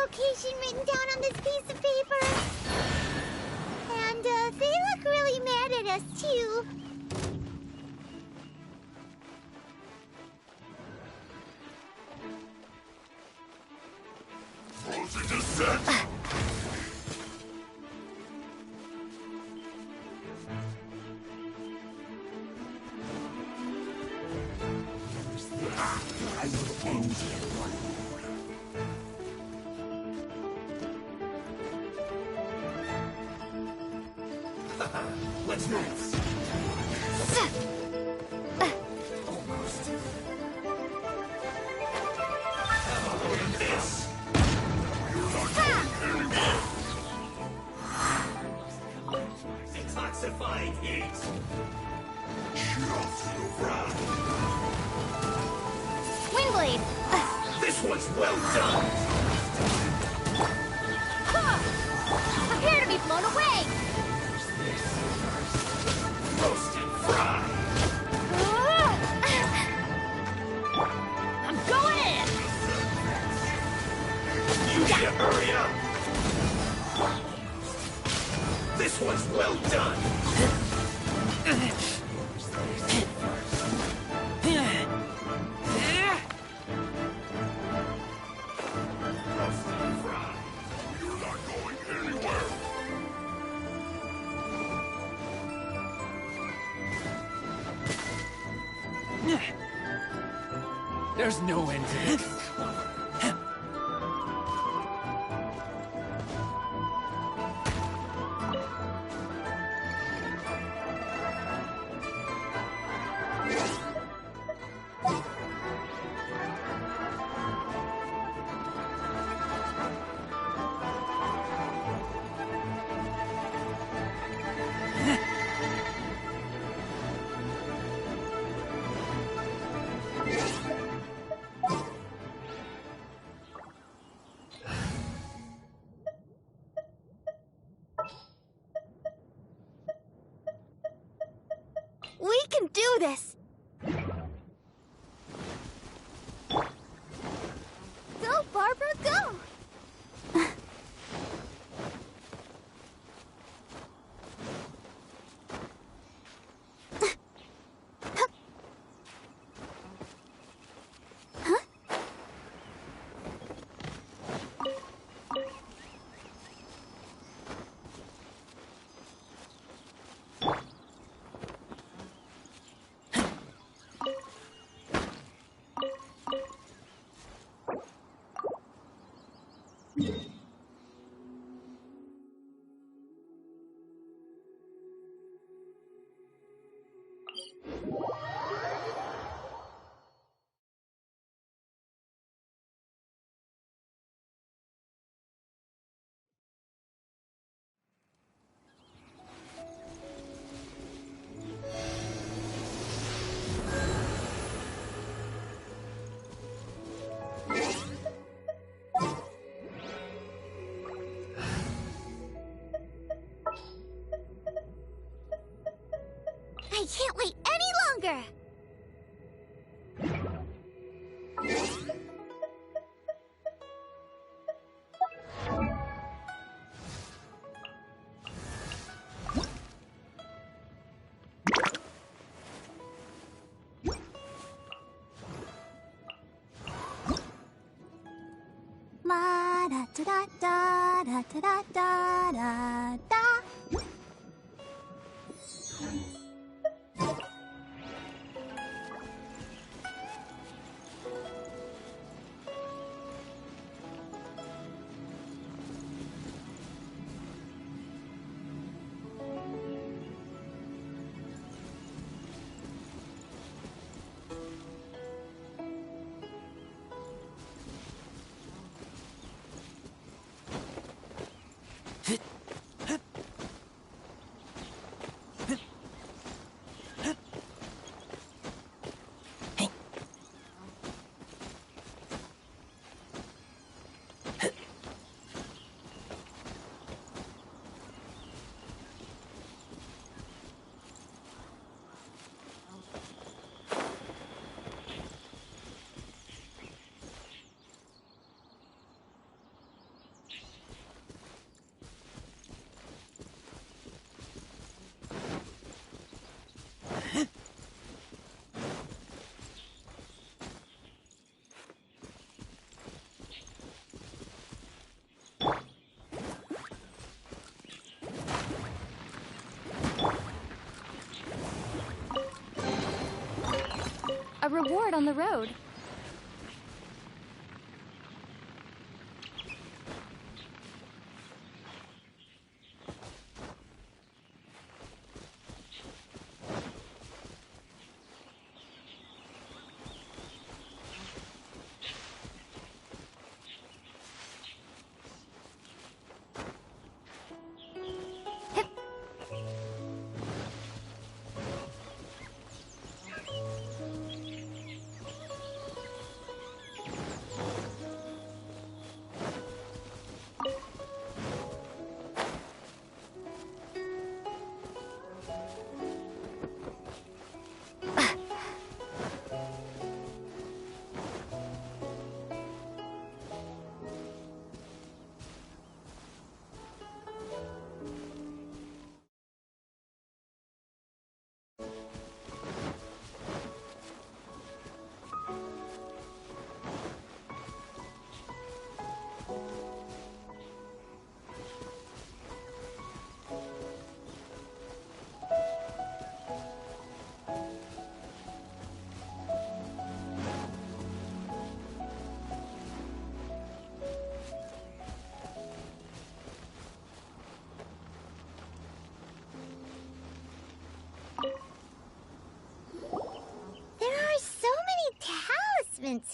Location written down on this piece of paper. And they look really mad at us too. Frozen descent! I will end you. Let's move. Almost. This. You're not going anywhere. Detoxifying heat. Just right. Windblade. This one's well done. Prepare to be blown away. Roast and fry. I'm going in. You need to hurry up. This one's well done. Roast and fry. You're not going anywhere. There's no end to this. We can do this. Go, Barbara, go. I can't wait any longer! La da da da da da da da da da. A reward on the road.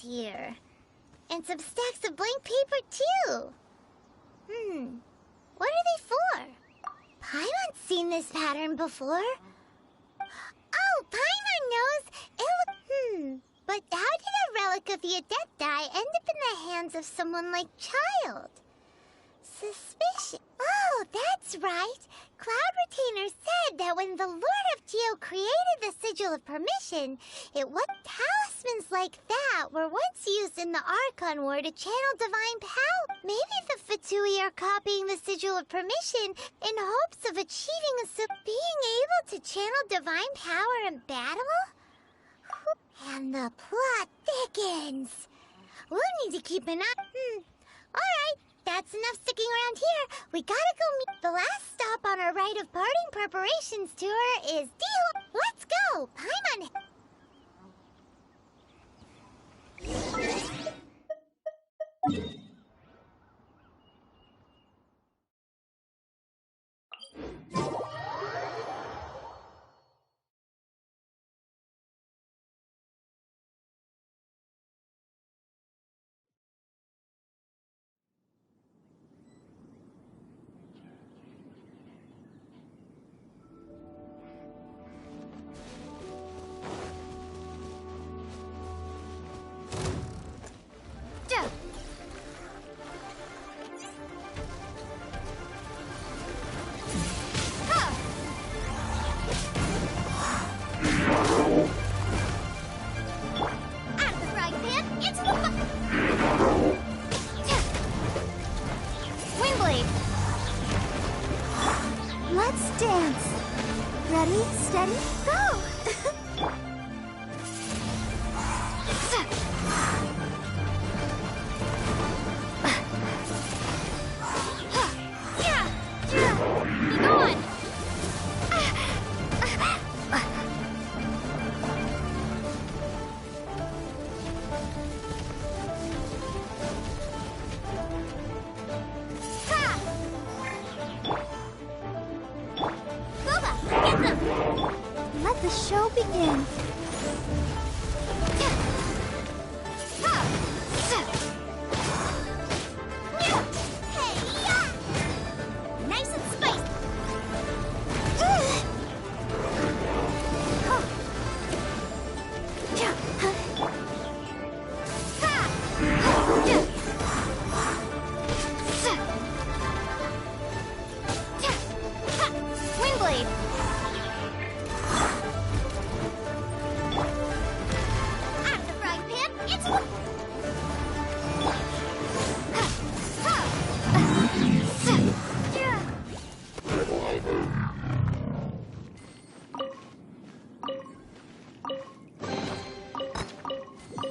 Here. And some stacks of blank paper, too. What are they for? Paimon's seen this pattern before. Oh, Paimon knows. But how did a relic of the Adepti end up in the hands of someone like Child? Suspicious. Oh, that's right. Cloud Retainer said that when the Lord of Geo created the Sigil of Permission, it was talismans like that were once used in the Archon War to channel divine power. Maybe the Fatui are copying the Sigil of Permission in hopes of achieving being able to channel divine power in battle? And the plot thickens. We'll need to keep an eye. Alright. That's enough sticking around here. We gotta go meet. The last stop on our rite of parting preparations tour is Deal. Let's go! Paimon.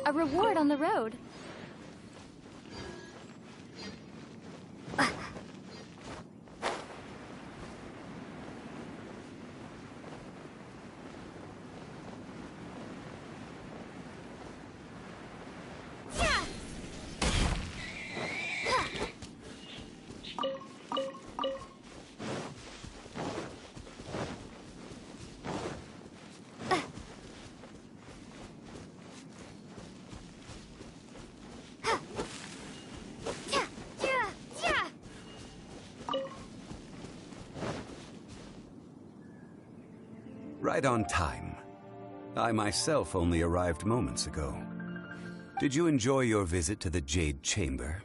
a reward on the road. Right on time. I myself only arrived moments ago. Did you enjoy your visit to the Jade Chamber?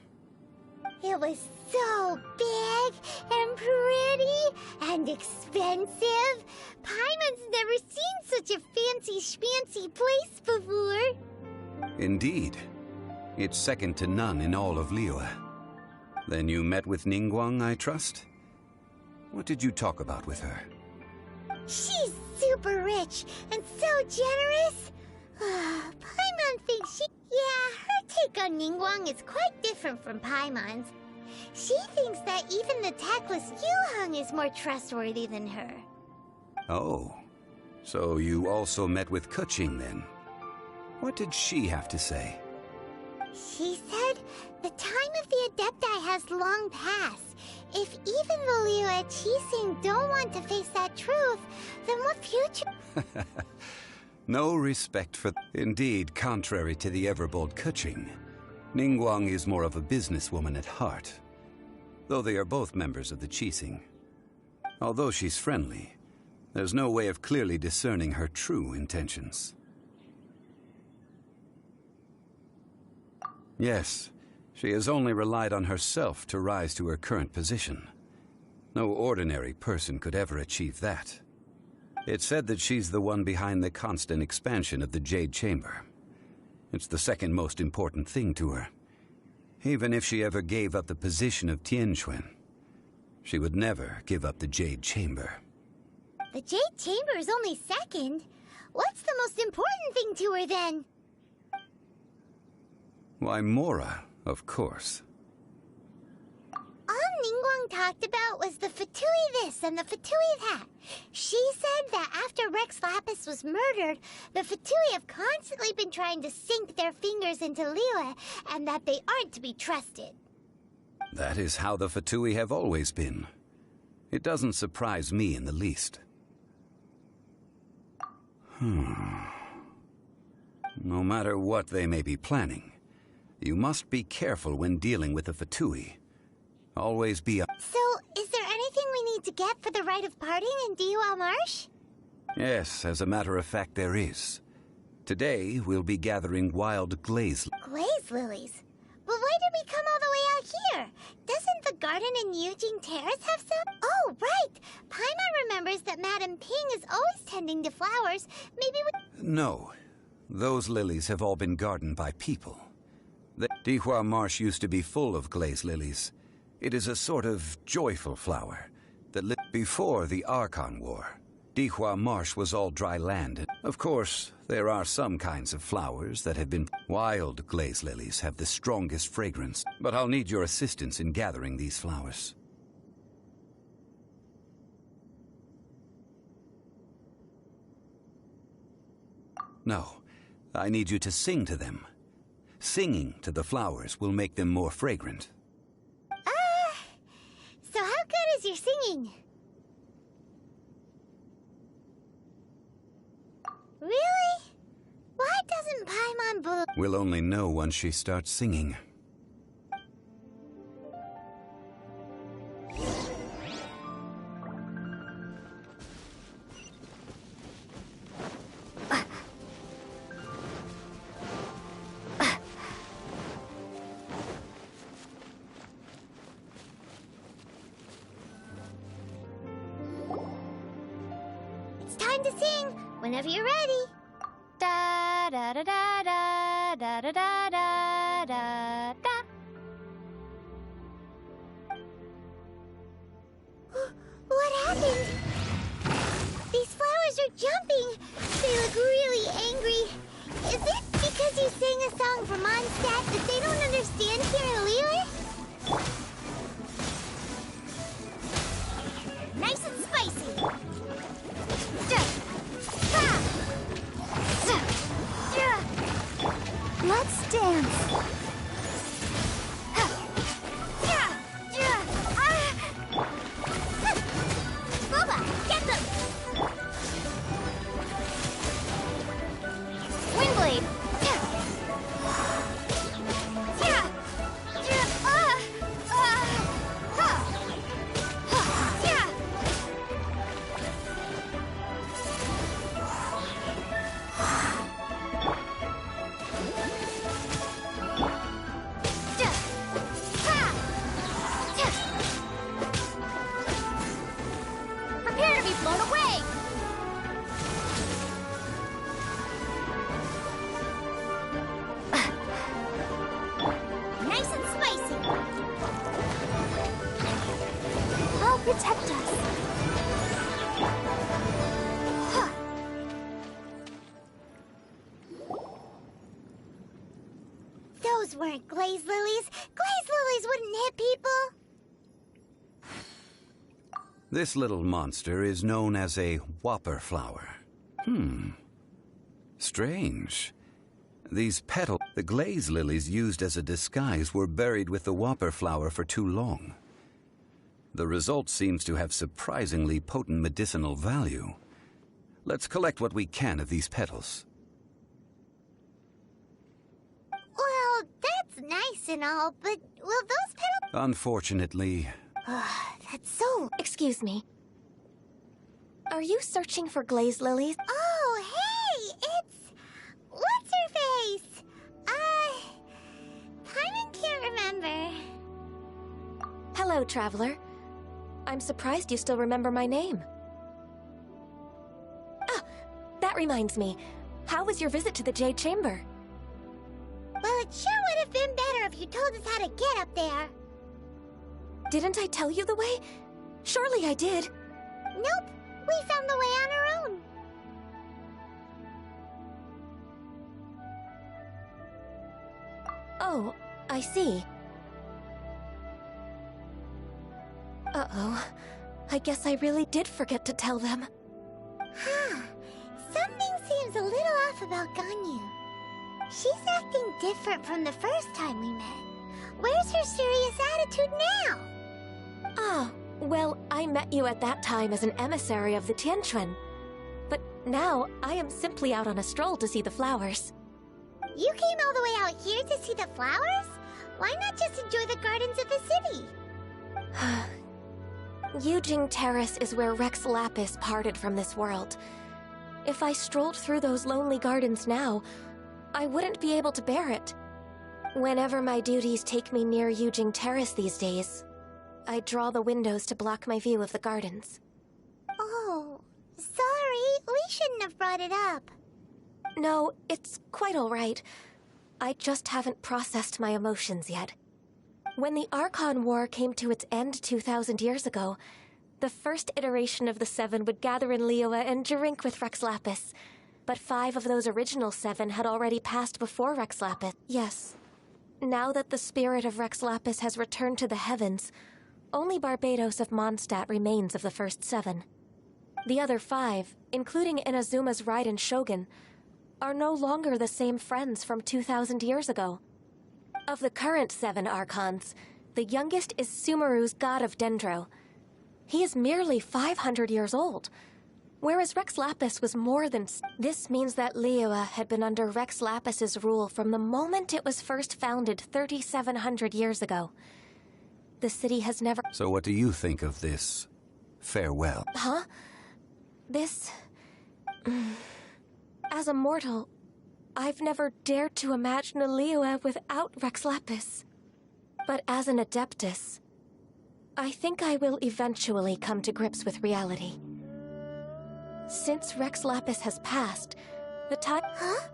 It was so big and pretty and expensive. Paimon's never seen such a fancy schmancy place before. Indeed. It's second to none in all of Liyue. Then you met with Ningguang, I trust? What did you talk about with her? She's super rich and so generous. Paimon thinks her take on Ningguang is quite different from Paimon's. She thinks that even the tactless Yuheng is more trustworthy than her. Oh, so you also met with Keqing then? What did she have to say? She said the time of the Adepti has long passed. If even the Liyue Qixing don't want to face that truth, then what future? No respect for... Indeed, contrary to the ever-bold Keqing, Ningguang is more of a businesswoman at heart, though they are both members of the Qixing. Although she's friendly, there's no way of clearly discerning her true intentions. Yes, she has only relied on herself to rise to her current position. No ordinary person could ever achieve that. It's said that she's the one behind the constant expansion of the Jade Chamber. It's the second most important thing to her. Even if she ever gave up the position of Tianquan, she would never give up the Jade Chamber. The Jade Chamber is only second. What's the most important thing to her then? Why, Mora, of course. All Ningguang talked about was the Fatui this and the Fatui that. She said that after Rex Lapis was murdered, the Fatui have constantly been trying to sink their fingers into Liyue, and that they aren't to be trusted. That is how the Fatui have always been. It doesn't surprise me in the least. No matter what they may be planning, you must be careful when dealing with the Fatui. Always be a... So, is there anything we need to get for the rite of parting in Dihua Marsh? Yes, as a matter of fact, there is. Today, we'll be gathering wild glaze... Glaze lilies? But why did we come all the way out here? Doesn't the garden in Yujing Terrace have some? Oh, right! Paimon remembers that Madame Ping is always tending to flowers. Maybe we... No. Those lilies have all been gardened by people. The Dihua Marsh used to be full of glaze lilies. It is a sort of joyful flower that lit before the Archon War. Dihua Marsh was all dry land. Of course, there are some kinds of flowers that have been... Wild glaze lilies have the strongest fragrance, but I'll need your assistance in gathering these flowers. No, I need you to sing to them. Singing to the flowers will make them more fragrant. So how good is your singing? Really? Why doesn't Paimon We'll only know once she starts singing. It's time to sing, whenever you're ready. Da da da da da da da da da da da. What happened? These flowers are jumping. They look really angry. Is it because you sang a Boba, get them! Windblade! Prepare to be blown away! Nice and spicy! I'll protect us. Those weren't glaze lilies. Glaze lilies wouldn't hit people. This little monster is known as a whopper flower. Strange. These the glaze lilies used as a disguise were buried with the whopper flower for too long. The result seems to have surprisingly potent medicinal value. Let's collect what we can of these petals. Well, that's nice and all, but will those petals... Unfortunately, That's so... Excuse me. Are you searching for glaze lilies? Oh, hey! It's... What's-her-face? Paimon can't remember. Hello, traveler. I'm surprised you still remember my name. Ah, that reminds me. How was your visit to the Jade Chamber? Well, it sure would have been better if you told us how to get up there. Didn't I tell you the way? Surely I did. Nope, we found the way on our own. Oh, I see. Uh-oh. I guess I really did forget to tell them. Something seems a little off about Ganyu. She's acting different from the first time we met. Where's her serious attitude now? Ah, well, I met you at that time as an emissary of the Tianquan. But now, I am simply out on a stroll to see the flowers. You came all the way out here to see the flowers? Why not just enjoy the gardens of the city? Yujing Terrace is where Rex Lapis parted from this world. If I strolled through those lonely gardens now, I wouldn't be able to bear it. Whenever my duties take me near Yujing Terrace these days, I draw the windows to block my view of the gardens. Oh, sorry. We shouldn't have brought it up. No, it's quite all right. I just haven't processed my emotions yet. When the Archon War came to its end 2,000 years ago, the first iteration of the Seven would gather in Liyue and drink with Rex Lapis. But 5 of those original 7 had already passed before Rex Lapis. Yes. Now that the spirit of Rex Lapis has returned to the heavens, only Barbados of Mondstadt remains of the first 7. The other 5, including Inazuma's Raiden Shogun, are no longer the same friends from 2,000 years ago. Of the current 7 Archons, the youngest is Sumeru's god of Dendro. He is merely 500 years old, whereas Rex Lapis was more than... This means that Liyue had been under Rex Lapis's rule from the moment it was first founded 3,700 years ago. The city has never... So what do you think of this farewell? Huh? This... As a mortal, I've never dared to imagine a Liyue without Rex Lapis. But as an Adeptus, I think I will eventually come to grips with reality. Since Rex Lapis has passed, the time... Huh?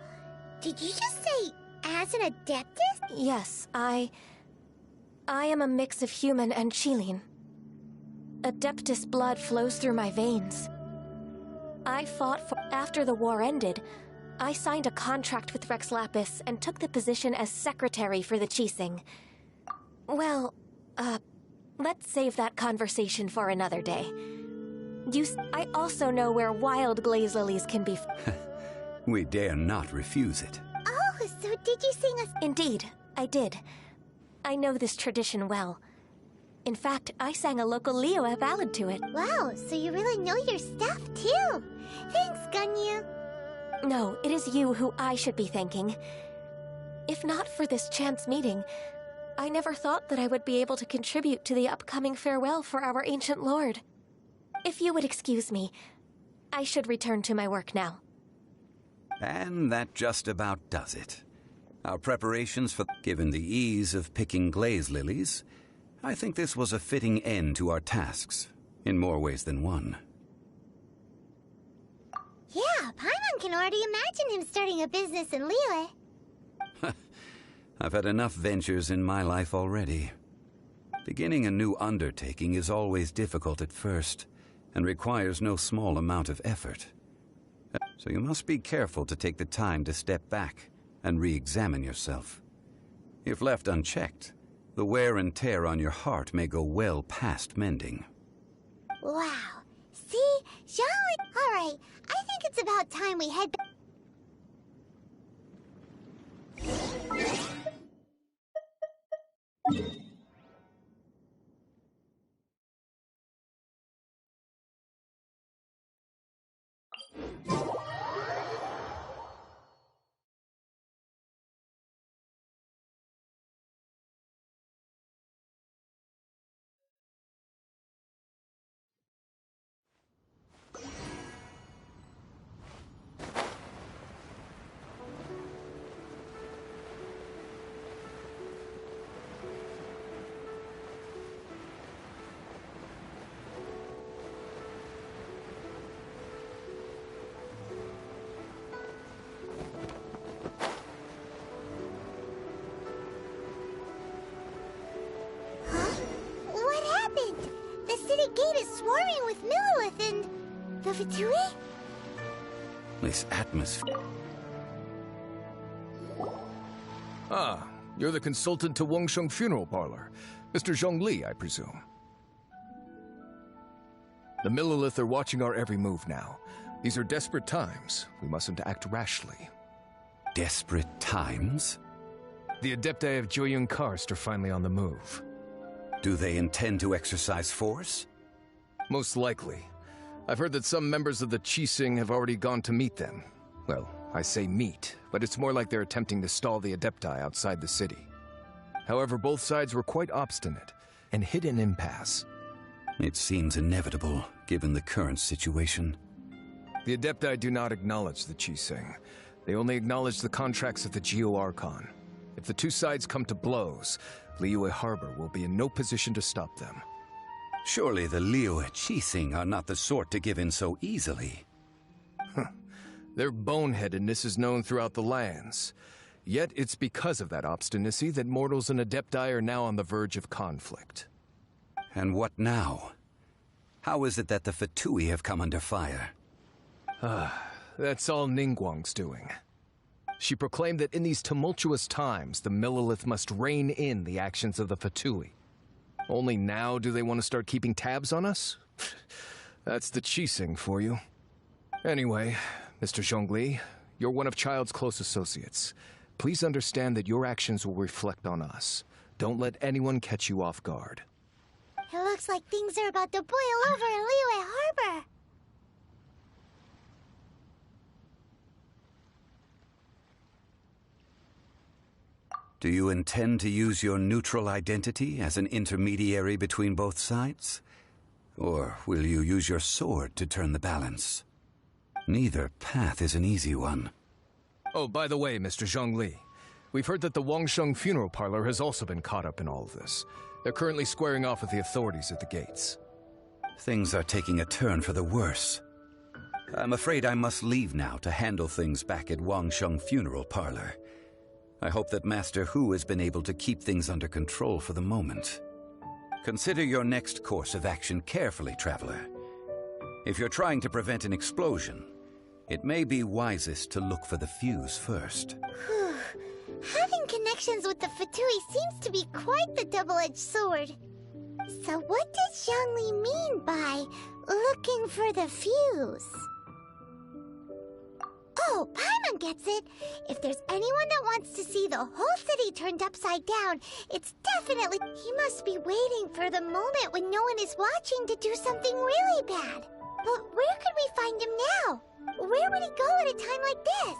Did you just say, as an Adeptus? Yes, I am a mix of human and Qilin. Adeptus blood flows through my veins. I fought for... After the war ended, I signed a contract with Rex Lapis and took the position as secretary for the Qixing. Well, let's save that conversation for another day. I also know where wild glaze lilies can be... We dare not refuse it. Oh, so did you sing us? Indeed, I did. I know this tradition well. In fact, I sang a local Liyue ballad to it. Wow, so you really know your stuff, too. Thanks, Gunyu. No, it is you who I should be thanking. If not for this chance meeting, I never thought that I would be able to contribute to the upcoming farewell for our ancient lord. If you would excuse me, I should return to my work now. And that just about does it. Our preparations for... Given the ease of picking glaze lilies, I think this was a fitting end to our tasks, in more ways than one. Yeah, Paimon can already imagine him starting a business in Liyue. I've had enough ventures in my life already. Beginning a new undertaking is always difficult at first, and requires no small amount of effort. So you must be careful to take the time to step back and re-examine yourself. If left unchecked, the wear and tear on your heart may go well past mending. Wow. See? Jean... Alright, I think it's about time we head back. Gate is swarming with Millilith and... the Fatui? This atmosphere... Ah, you're the consultant to Wangsheng Funeral Parlor. Mr. Zhongli, I presume. The Millilith are watching our every move now. These are desperate times. We mustn't act rashly. Desperate times? The Adepti of Joyun Karst are finally on the move. Do they intend to exercise force? Most likely. I've heard that some members of the Qixing have already gone to meet them. Well, I say meet, but it's more like they're attempting to stall the Adepti outside the city. However, both sides were quite obstinate and hit an impasse. It seems inevitable, given the current situation. The Adepti do not acknowledge the Qixing. They only acknowledge the contracts of the Geo-Archon. If the two sides come to blows, Liyue Harbor will be in no position to stop them. Surely the Liyue Qixing are not the sort to give in so easily. Their boneheadedness is known throughout the lands. Yet it's because of that obstinacy that mortals and Adepti are now on the verge of conflict. And what now? How is it that the Fatui have come under fire? That's all Ningguang's doing. She proclaimed that in these tumultuous times, the Millilith must rein in the actions of the Fatui. Only now do they want to start keeping tabs on us? That's the Qixing for you. Anyway, Mr. Zhongli, you're one of Child's close associates. Please understand that your actions will reflect on us. Don't let anyone catch you off guard. It looks like things are about to boil over in Liyue Harbor. Do you intend to use your neutral identity as an intermediary between both sides? Or will you use your sword to turn the balance? Neither path is an easy one. Oh, by the way, Mr. Zhongli, we've heard that the Wangsheng Funeral Parlor has also been caught up in all of this. They're currently squaring off with the authorities at the gates. Things are taking a turn for the worse. I'm afraid I must leave now to handle things back at Wangsheng Funeral Parlor. I hope that Master Hu has been able to keep things under control for the moment. Consider your next course of action carefully, Traveler. If you're trying to prevent an explosion, it may be wisest to look for the fuse first. Having connections with the Fatui seems to be quite the double-edged sword. So what does Zhongli mean by looking for the fuse? Oh, Paimon gets it. If there's anyone that wants to see the whole city turned upside down, it's definitely... He must be waiting for the moment when no one is watching to do something really bad. But where could we find him now? Where would he go at a time like this?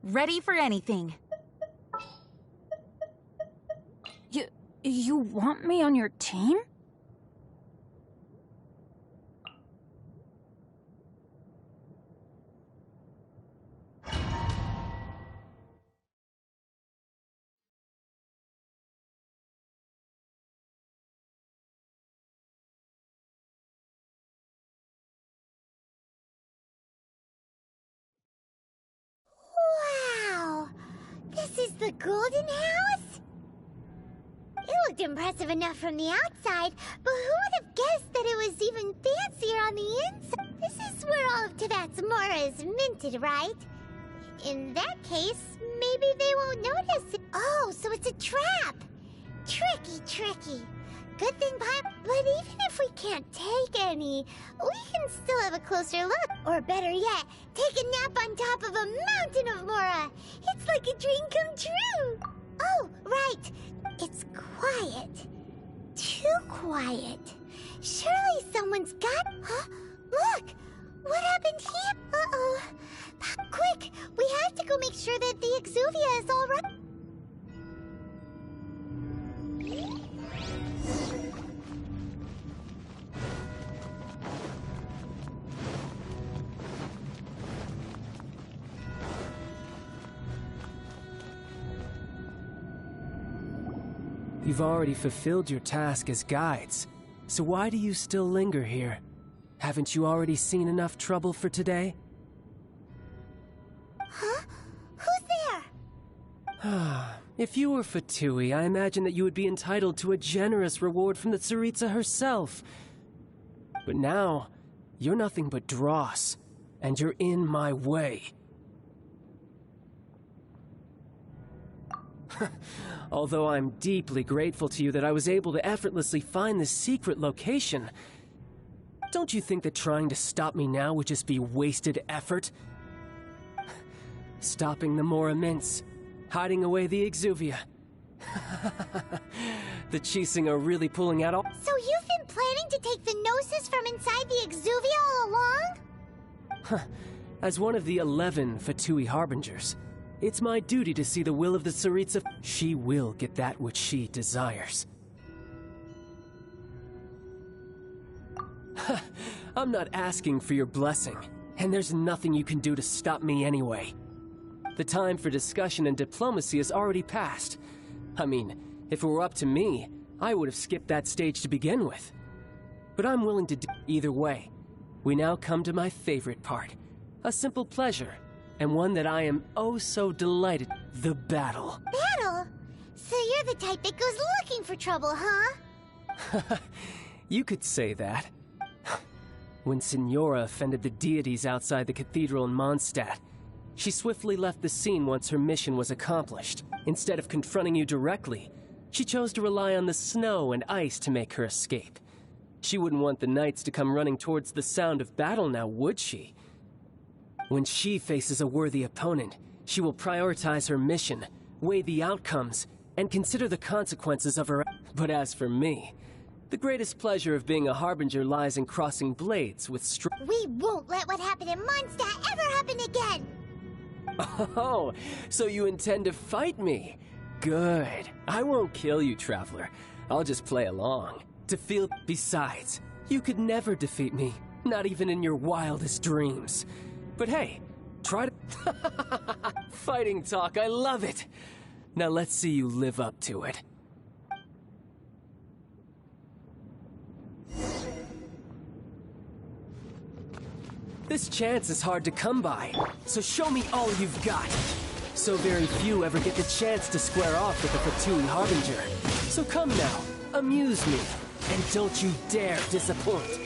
Ready for anything. You want me on your team? Wow! This is the Golden House? It looked impressive enough from the outside, but who would have guessed that it was even fancier on the inside? This is where all of Teyvat's Mora is minted, right? In that case, maybe they won't notice it. Oh, so it's a trap! Tricky, tricky. Good thing, Pipe, but even if we can't take any, we can still have a closer look. Or better yet, take a nap on top of a mountain of Mora. It's like a dream come true. Oh, right. It's quiet. Too quiet. Surely someone's got... Huh? Look! What happened here? Uh-oh. Quick! We have to go make sure that the Exuvia is all right. You've already fulfilled your task as guides, so why do you still linger here? Haven't you already seen enough trouble for today? Huh? Who's there? If you were Fatui, I imagine that you would be entitled to a generous reward from the Tsaritsa herself. But now, you're nothing but dross, and you're in my way. Although I'm deeply grateful to you that I was able to effortlessly find this secret location, don't you think that trying to stop me now would just be wasted effort? Stopping the Mora Mints, hiding away the Exuvia. The Chising are really pulling out all... So you've been planning to take the Gnosis from inside the Exuvia all along? As one of the 11 Fatui Harbingers, it's my duty to see the will of the Tsaritsa. She will get that which she desires. I'm not asking for your blessing, and there's nothing you can do to stop me anyway. The time for discussion and diplomacy has already passed. I mean, if it were up to me, I would have skipped that stage to begin with. But I'm willing to do either way. We now come to my favorite part. A simple pleasure, and one that I am oh so delighted. The battle. Battle? So you're the type that goes looking for trouble, huh? You could say that. When Signora offended the deities outside the cathedral in Mondstadt, she swiftly left the scene once her mission was accomplished. Instead of confronting you directly, she chose to rely on the snow and ice to make her escape. She wouldn't want the knights to come running towards the sound of battle now, would she? When she faces a worthy opponent, she will prioritize her mission, weigh the outcomes, and consider the consequences of her... But as for me, the greatest pleasure of being a Harbinger lies in crossing blades with We won't let what happened in Mondstadt ever happen again! Oh, so you intend to fight me? Good. I won't kill you, Traveler. I'll just play along. To feel... Besides, you could never defeat me, not even in your wildest dreams. But hey, try to... Fighting talk, I love it! Now let's see you live up to it. This chance is hard to come by, so show me all you've got. So very few ever get the chance to square off with the Fatui Harbinger. So come now, amuse me, and don't you dare disappoint.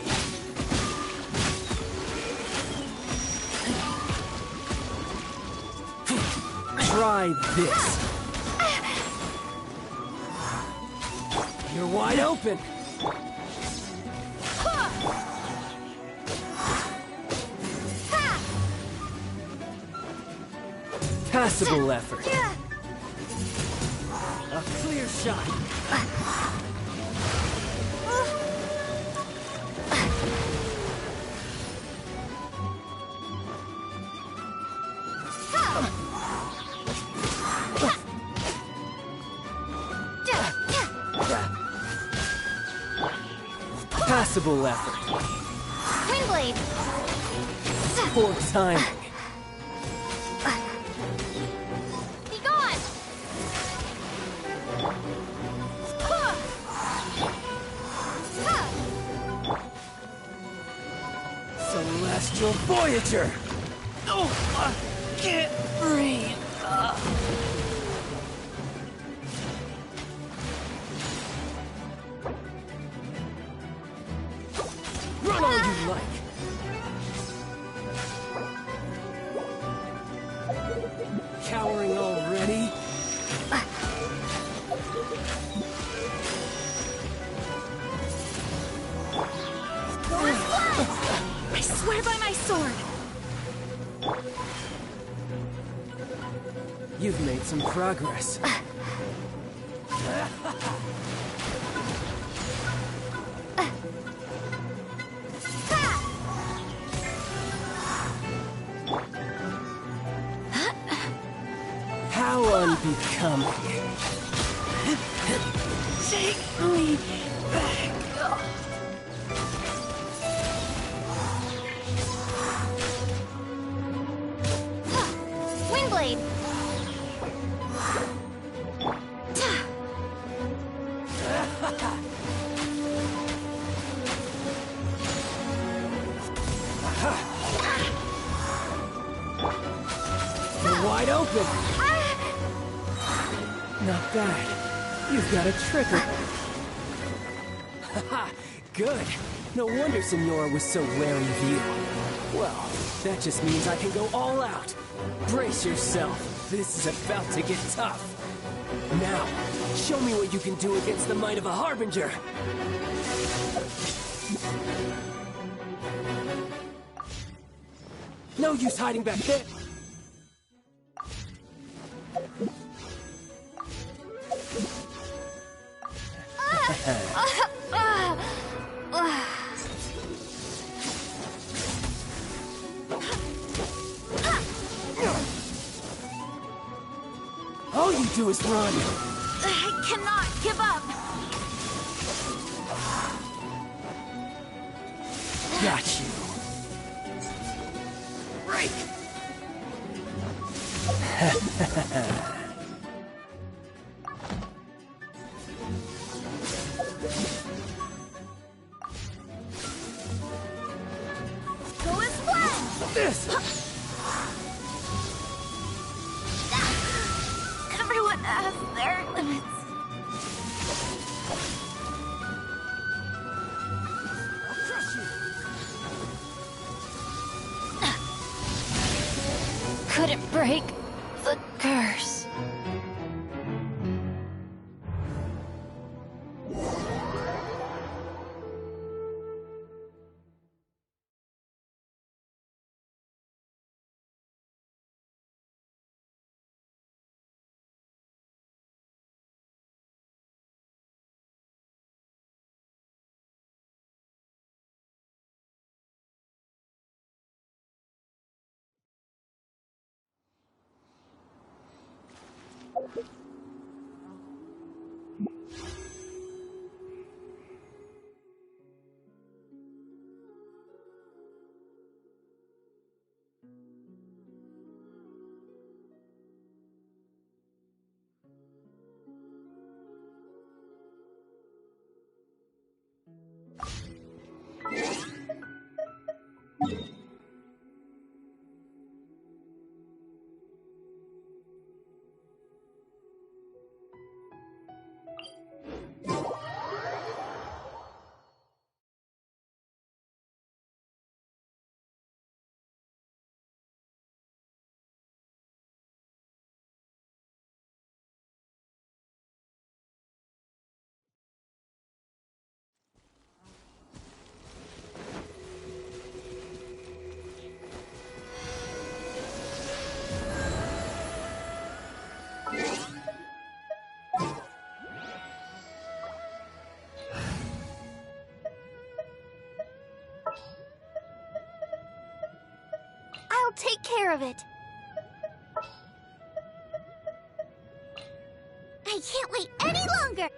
Try this. You're wide open. Passable effort. A clear shot. Passable effort. Windblade! Poor timing. Be gone! Celestial Voyager! Oh, I can't breathe. Run all you like. Cowering already? I swear by my sword! You've made some progress. How unbecoming. Take me back. Windblade! You're wide open. Not bad. You've got a trigger. Haha, good. No wonder Signora was so wary of you. Well, that just means I can go all out. Brace yourself. This is about to get tough. Now, show me what you can do against the might of a Harbinger. No use hiding back there. do is run. I cannot give up. Got you. Break! Go as planned. This! Everyone has their limits. Couldn't break the curse. I'll take care of it. I can't wait any longer!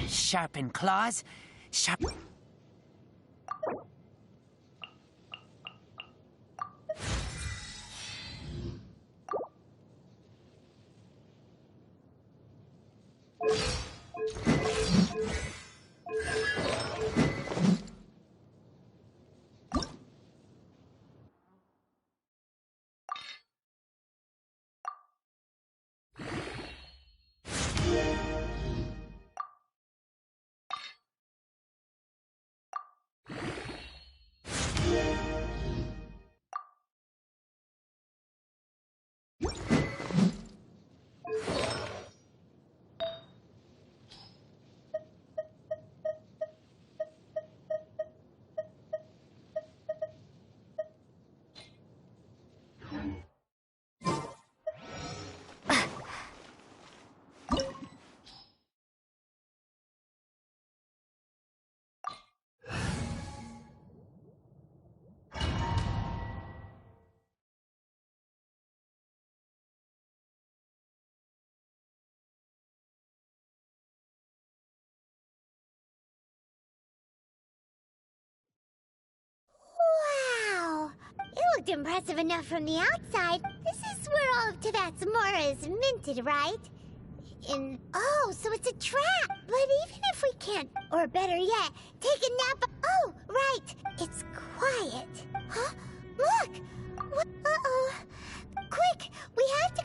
Sharpen claws, sharp... Wow! It looked impressive enough from the outside. This is where all of Teyvat's mora is minted, right? Oh, so it's a trap! But even if we can't, or better yet, take a nap... Oh, right! It's quiet. Huh? Look! What? Uh-oh. Quick! We have to...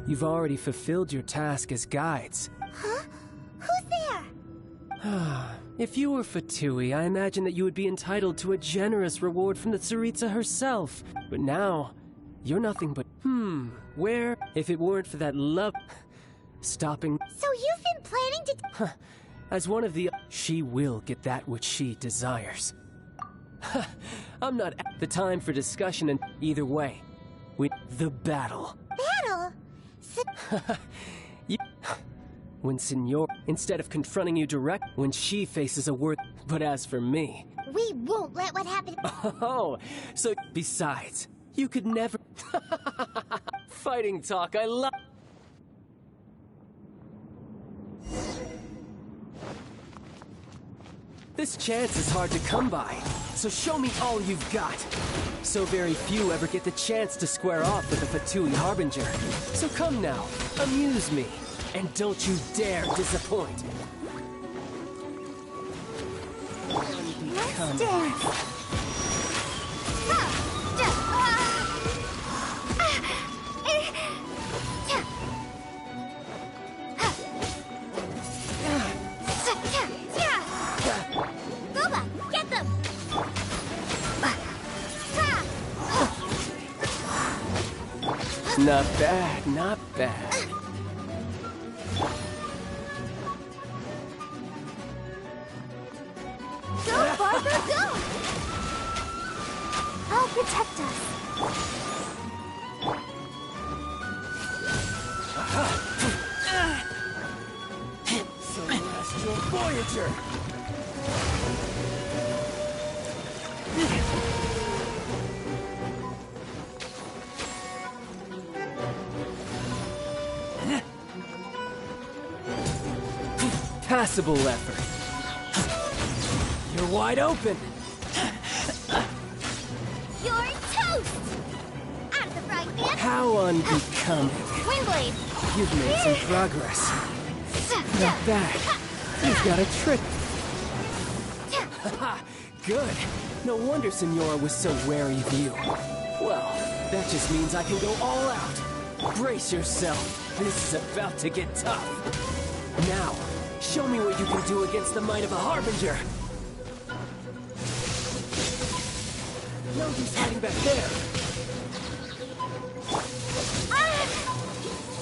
You've already fulfilled your task as guides. Huh? Who's there? If you were Fatui, I imagine that you would be entitled to a generous reward from the Tsaritsa herself. But now, you're nothing but... where? If it weren't for that love... stopping... So you've been planning to... As one of the... She will get that which she desires. I'm not at the time for discussion, and either way, the battle. Battle? When Senor, instead of confronting you direct, when she faces a word, but as for me... We won't let what happened... Oh, so besides, you could never... Fighting talk, I love... This chance is hard to come by, so show me all you've got. So very few ever get the chance to square off with the Fatui Harbinger. So come now, amuse me, and don't you dare disappoint. Let's dance. Not bad, not bad. Go, Barbara, go! I'll protect us. Celestial Voyager! Passable effort. You're wide open. You're toast! Out of the frying pan! How unbecoming. Windblade! You've made some progress. Not bad. You've got a trick. Good. No wonder Senora was so wary of you. Well, that just means I can go all out. Brace yourself. This is about to get tough. Now, show me what you can do against the might of a Harbinger! No use hiding back there!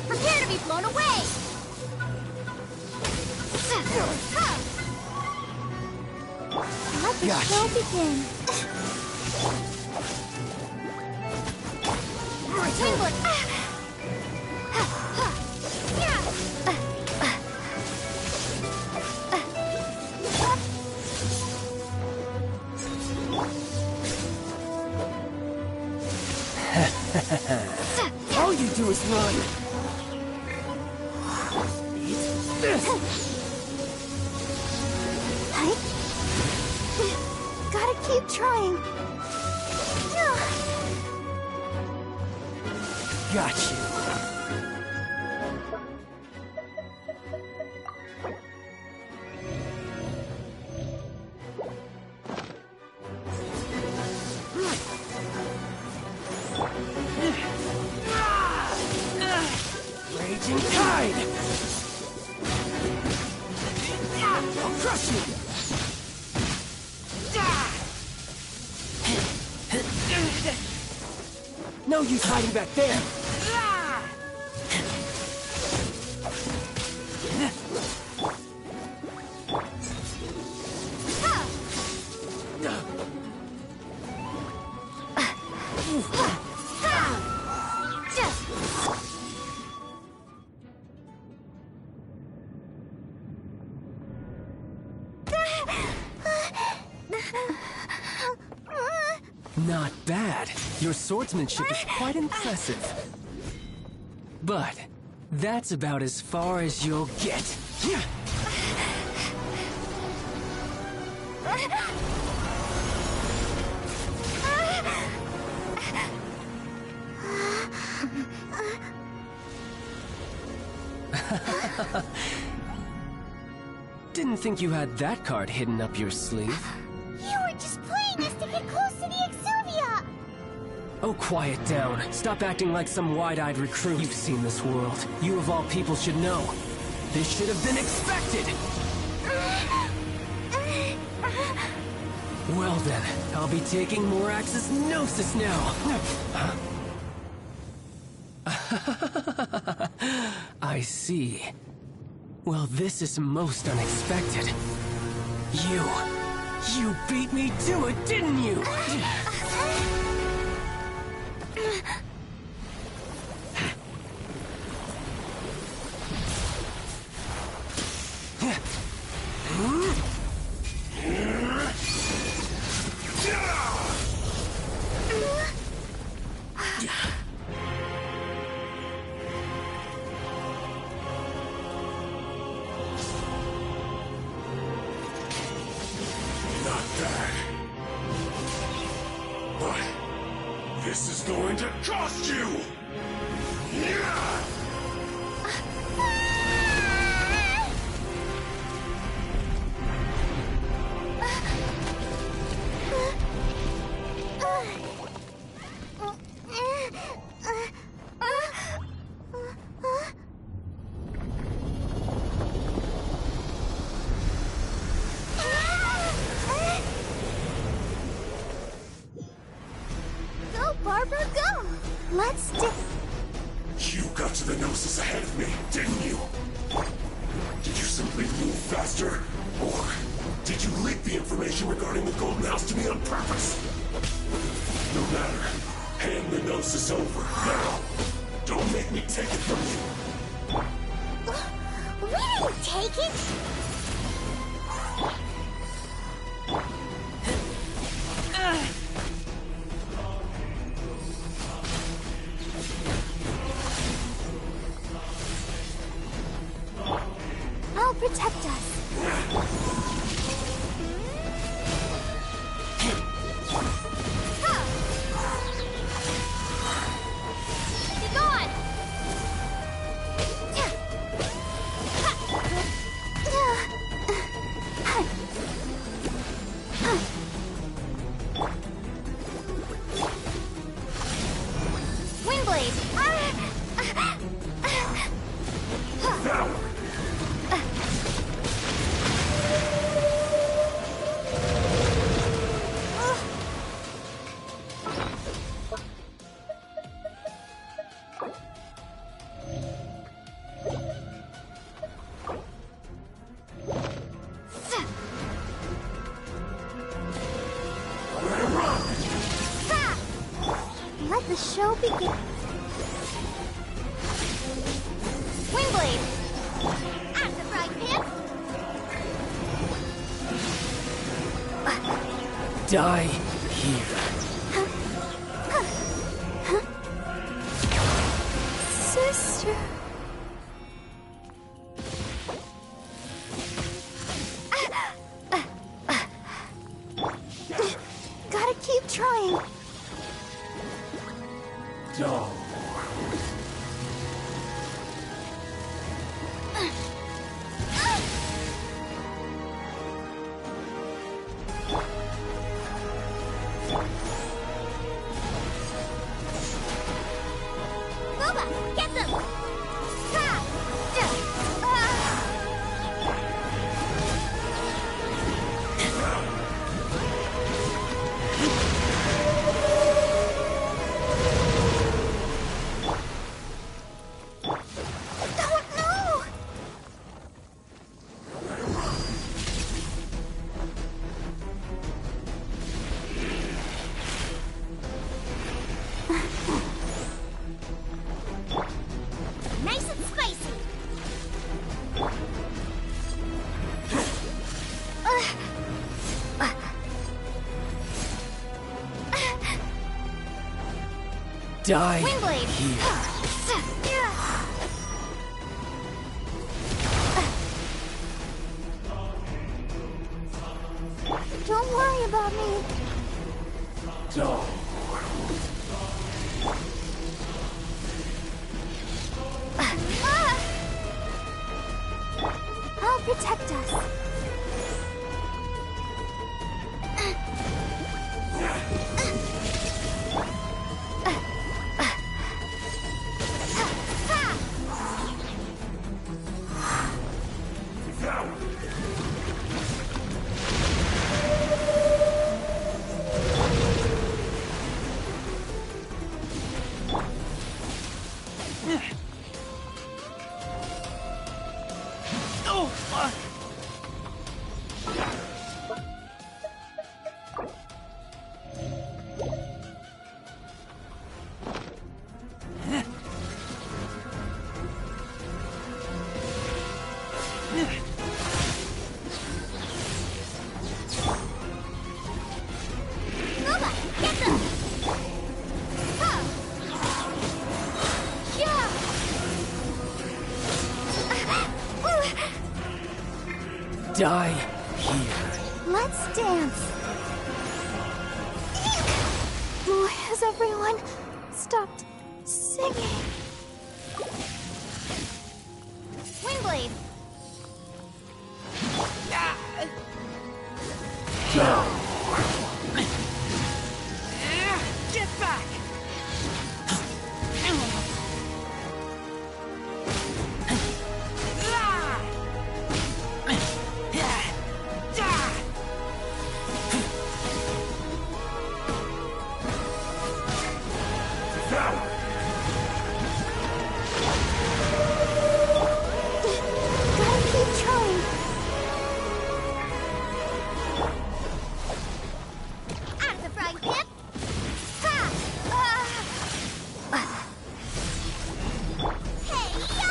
Prepare to be blown away! Let the show begin! Oh you do is run! Eat this! Gotta keep trying. Got you. Raging tide! I'll crush you! No use hiding back there! Not bad. Your swordsmanship is quite impressive. But that's about as far as you'll get. Didn't think you had that card hidden up your sleeve. You were just playing us to get close to the Exuvia! Oh, quiet down. Stop acting like some wide-eyed recruit. You've seen this world. You of all people should know. This should have been expected! Well then, I'll be taking Morax's Gnosis now! I see. Well, this is most unexpected. You beat me to it, didn't you? This is going to cost you! Barbara, go! Let's do... You got to the Gnosis ahead of me, didn't you? Did you simply move faster? Or did you leak the information regarding the Golden House to me on purpose? No matter. Hand the Gnosis over, now! Don't make me take it from you! We didn't take it! I'll protect us. Be gone! Windblade! Let the show begin. Windblade! At the frying pan! Die here. future. Gotta keep trying. No. Boba, get them! Ha! Don't know! Nice and spicy. Die Windblade. here. Don't worry about me. No. I'll protect us. Oh, fuck! Boba, get them! Huh. Yeah. Die here. Let's dance. Has everyone stopped singing? Windblade. Get back! Gotta keep trying. Out of the frying pan. Ha! Hey, ya!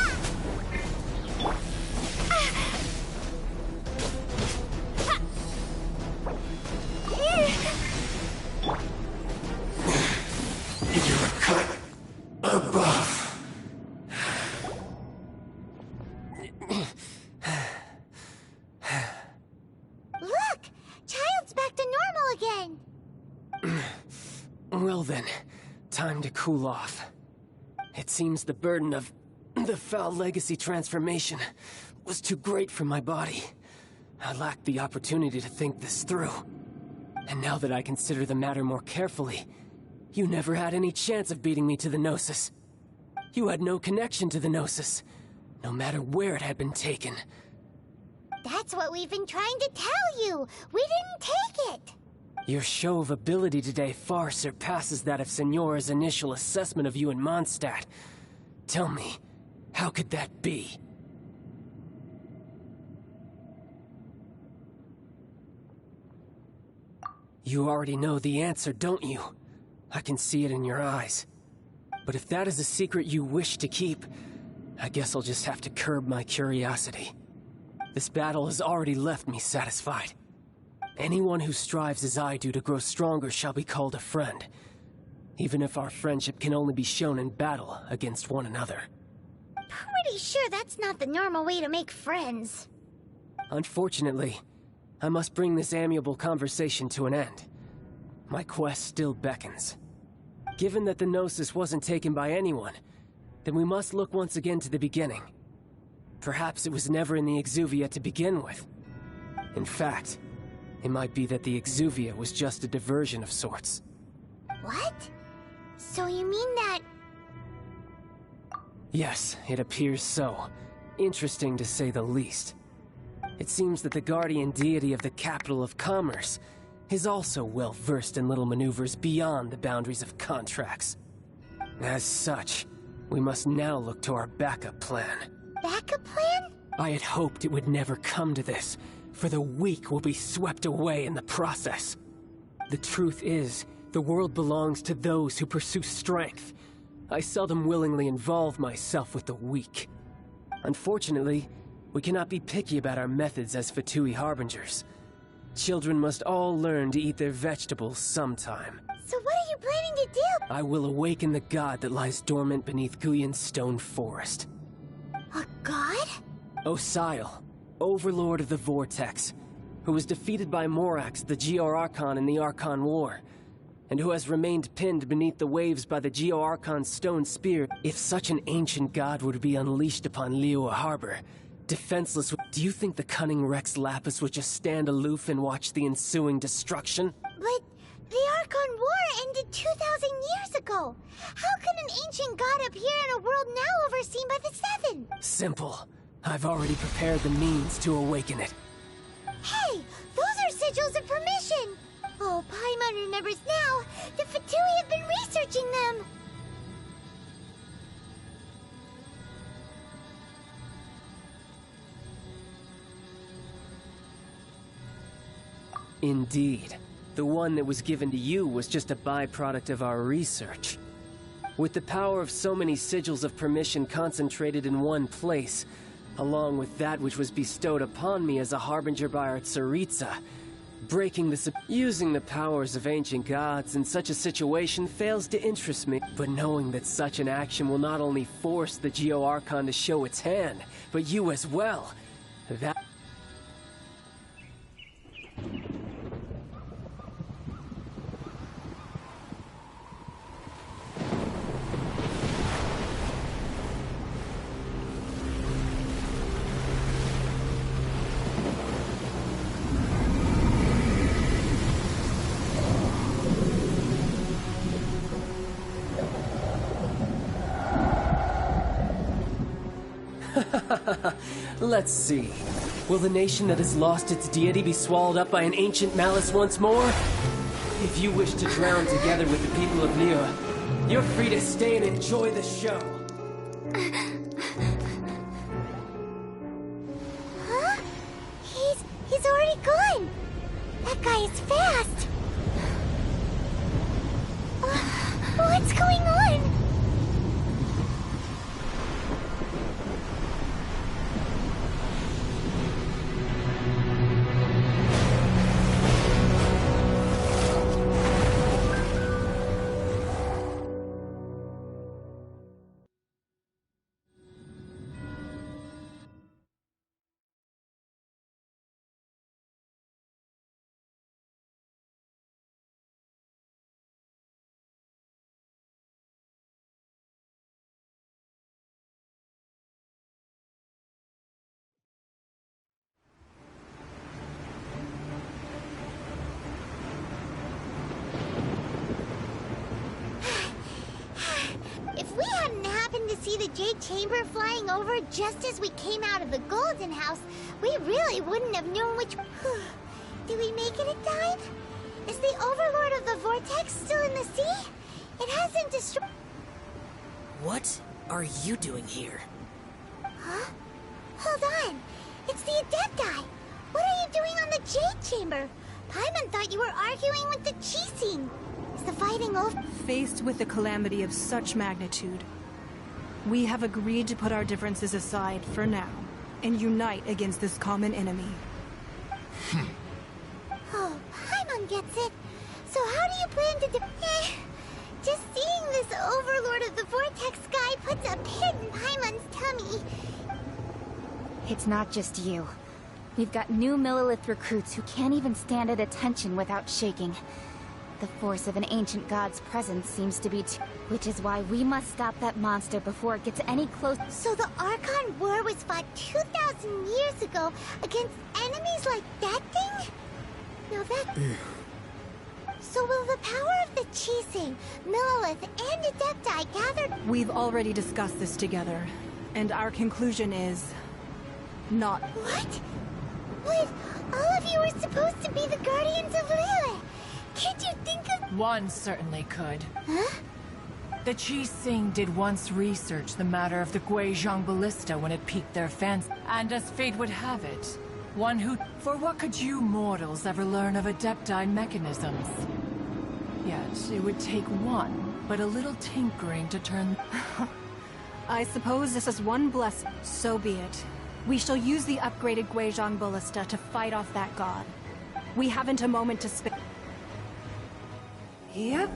You're a cut above. Look! Child's back to normal again. Well then, time to cool off. It seems the burden of the foul legacy transformation was too great for my body. I lacked the opportunity to think this through. And now that I consider the matter more carefully, you never had any chance of beating me to the Gnosis. You had no connection to the Gnosis, no matter where it had been taken. That's what we've been trying to tell you. We didn't take it. Your show of ability today far surpasses that of Signora's initial assessment of you in Mondstadt. Tell me, how could that be? You already know the answer, don't you? I can see it in your eyes. But if that is a secret you wish to keep, I guess I'll just have to curb my curiosity. This battle has already left me satisfied. Anyone who strives as I do to grow stronger shall be called a friend, even if our friendship can only be shown in battle against one another. pretty sure that's not the normal way to make friends. Unfortunately, I must bring this amiable conversation to an end. My quest still beckons. Given that the Gnosis wasn't taken by anyone, then we must look once again to the beginning. Perhaps it was never in the Exuvia to begin with. In fact, it might be that the Exuvia was just a diversion of sorts. What? So you mean that... Yes, it appears so. Interesting to say the least. It seems that the guardian deity of the capital of commerce is also well versed in little maneuvers beyond the boundaries of contracts. As such, we must now look to our backup plan. Backup plan? I had hoped it would never come to this, for the weak will be swept away in the process. The truth is, the world belongs to those who pursue strength. I seldom willingly involve myself with the weak. Unfortunately, we cannot be picky about our methods as Fatui Harbingers. Children must all learn to eat their vegetables sometime. So what are you planning to do? I will awaken the god that lies dormant beneath Guyon's stone forest. A god? Osial, overlord of the Vortex, who was defeated by Morax, the Geo-Archon in the Archon War, and who has remained pinned beneath the waves by the Geo-Archon's stone spear. If such an ancient god were to be unleashed upon Liyue Harbor, defenseless, do you think the cunning Rex Lapis would just stand aloof and watch the ensuing destruction? But the Archon War ended 2,000 years ago. How can an ancient god appear in a world now overseen by the Seven? Simple. I've already prepared the means to awaken it. Hey, those are sigils of permission. Oh, Paimon remembers now. The Fatui have been researching them. Indeed. The one that was given to you was just a byproduct of our research. With the power of so many sigils of permission concentrated in one place, along with that which was bestowed upon me as a harbinger by our Tsaritsa, using the powers of ancient gods in such a situation fails to interest me. But knowing that such an action will not only force the Geo-Archon to show its hand, but you as well, that... Let's see. Will the nation that has lost its deity be swallowed up by an ancient malice once more? If you wish to drown together with the people of Liyue, you're free to stay and enjoy the show. Huh? He's already gone. That guy is fast. What's going on? See the Jade Chamber flying over just as we came out of the Golden House, we really wouldn't have known which... Did we make it in time? Is the Overlord of the Vortex still in the sea? It hasn't destroyed... What are you doing here? Huh? Hold on. It's the Adepti. What are you doing on the Jade Chamber? Paimon thought you were arguing with the Chising. Is the fighting over? Faced with a calamity of such magnitude, we have agreed to put our differences aside for now and unite against this common enemy. Oh, Paimon gets it. So how do you plan to just seeing this Overlord of the Vortex guy puts a pit in Paimon's tummy. Mommy. It's not just you. We've got new Millilith recruits who can't even stand at attention without shaking. The force of an ancient god's presence seems to be which is why we must stop that monster before it gets any close. So the Archon War was fought 2,000 years ago against enemies like that thing? Now that... So will the power of the Chising, Millilith, and Adepti gathered... We've already discussed this together, and our conclusion is... not. What? Wait, all of you were supposed to be the Guardians of Lilith. Can't you think of... One certainly could. Huh? The Chising did once research the matter of the Guizhong Ballista when it piqued their fancy. And as fate would have it, one who... For what could you mortals ever learn of Adepti mechanisms? Yet, it would take one, but a little tinkering to turn... I suppose this is one blessing. So be it. We shall use the upgraded Guizhong Ballista to fight off that god. We haven't a moment to spare. Yep.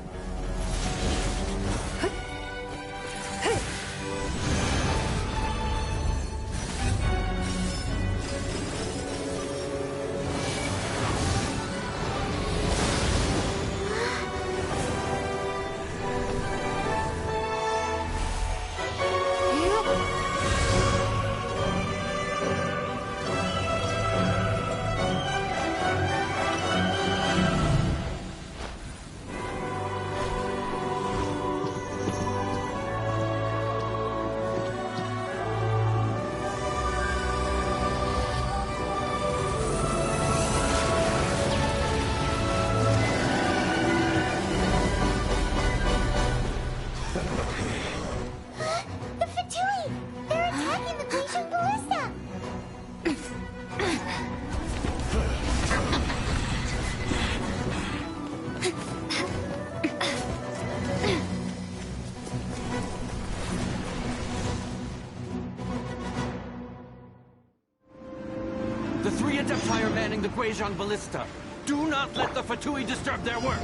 The Guizhong Ballista. Do not let the Fatui disturb their work.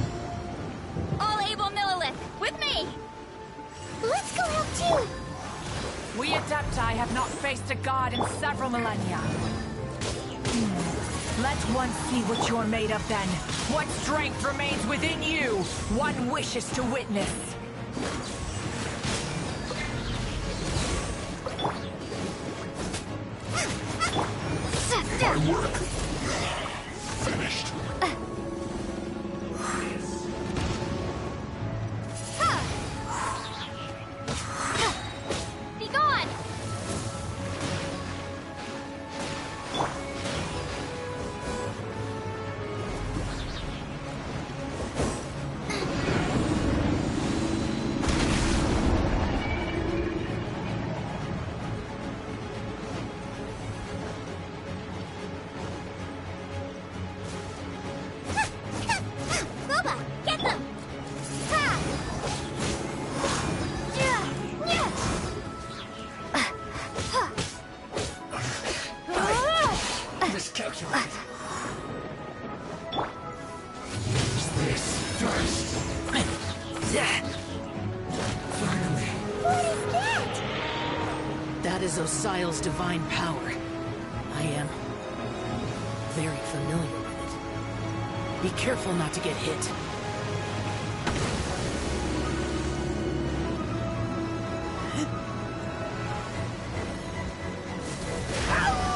All able Millilith, with me! Let's go out too! We Adepti have not faced a god in several millennia. Let one see what you're made of then. What strength remains within you, one wishes to witness. My work finished. Be gone! Osial's divine power. I am very familiar with it. Be careful not to get hit.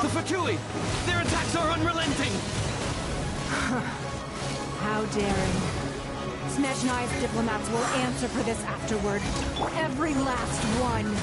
The Fatui! Their attacks are unrelenting! How daring. Snezhnai's diplomats will answer for this afterward. Every last one.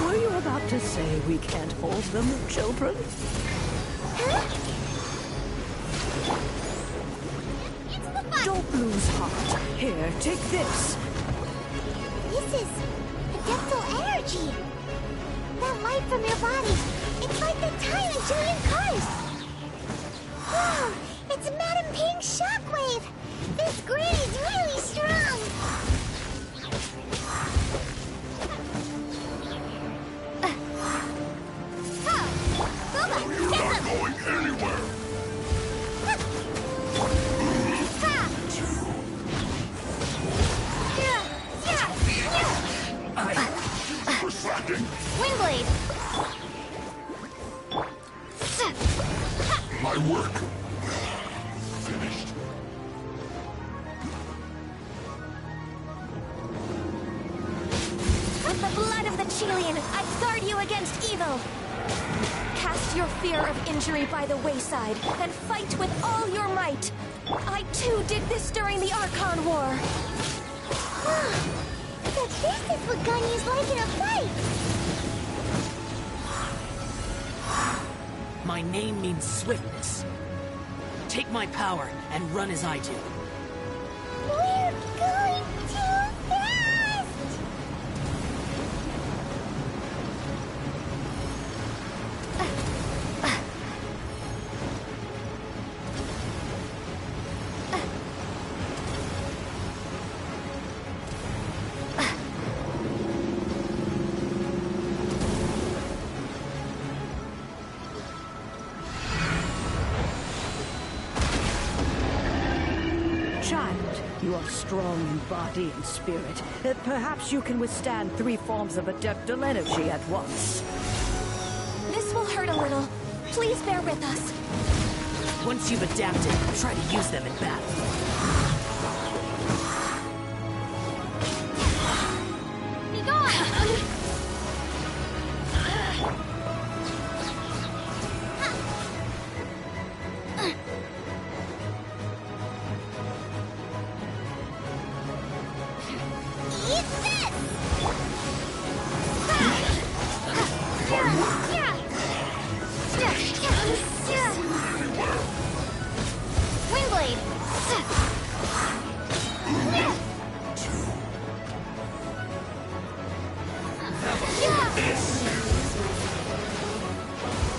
Were you about to say we can't hold them, children? Don't lose heart. Here, take this. This is adeptal energy. That light from your body. It's like the time in Julian Cars. Whoa! It's Madame Ping's shockwave. This grid is really strong! You're not going anywhere! Super slacking! Windblade! My work finished. With the blood of the Chilean, I guard you against evil! Cast your fear of injury by the wayside, and fight with all your might! I too did this during the Archon War! But this is what Ganyu's like in a fight! My name means swiftness. Take my power and run as I do. We're going too fast! Child, you are strong in body and spirit. Perhaps you can withstand 3 forms of adeptal energy at once. This will hurt a little. Please bear with us. Once you've adapted, try to use them in battle. Be gone!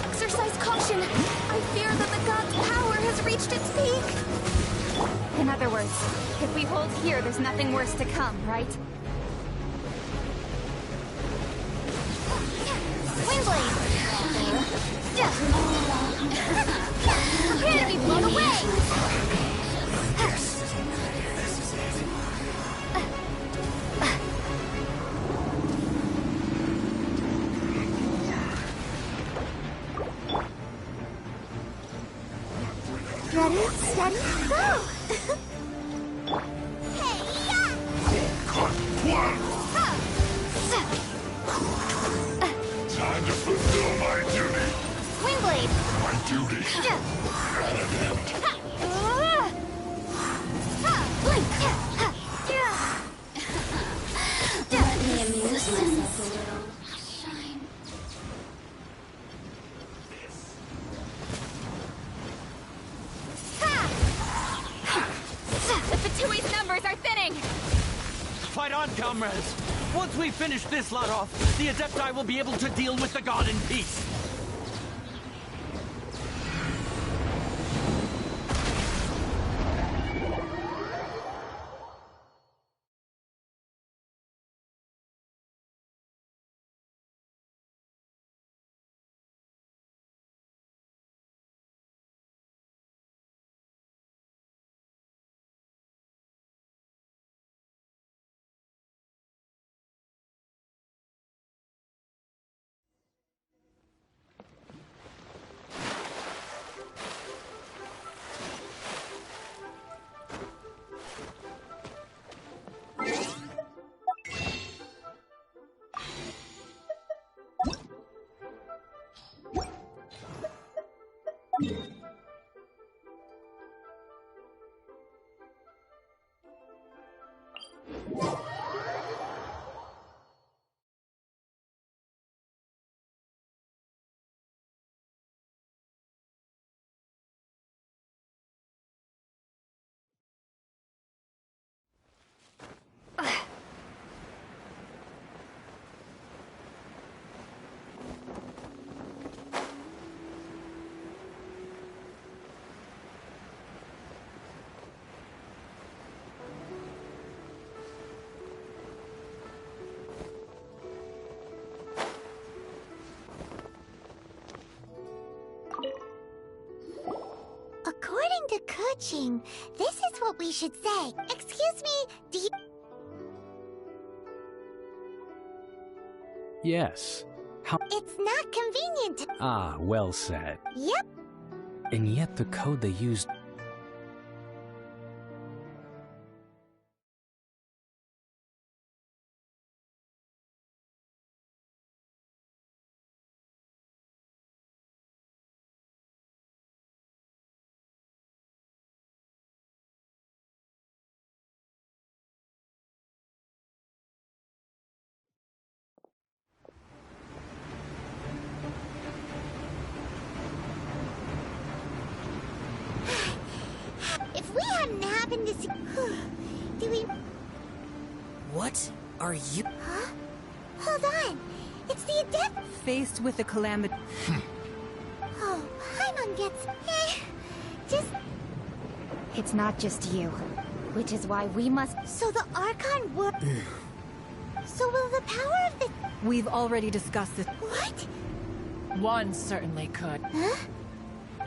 Exercise caution! I fear that the god's power has reached its peak! In other words, if we hold here, there's nothing worse to come, right? Windblade! Prepare to be blown away! Ready, steady, go! Time to fulfill my duty. Windblade! My duty. An attempt. Let me amuse myself a little. Shine. The Fatui's numbers are thinning! Fight on, comrades! Once we finish this lot off, the Adepti will be able to deal with the god in peace! to Keqing, this is what we should say. Excuse me, do you... Yes. How? It's not convenient to... Ah, well said. Yep. And yet the code they used... If we hadn't happened to see... Do we... What are you? Huh? Hold on. It's the adept... Faced with the calamity... Oh, Paimon gets... Just... It's not just you, which is why we must... So the Archon were... So will the power of the... We've already discussed this. What? One certainly could. Huh?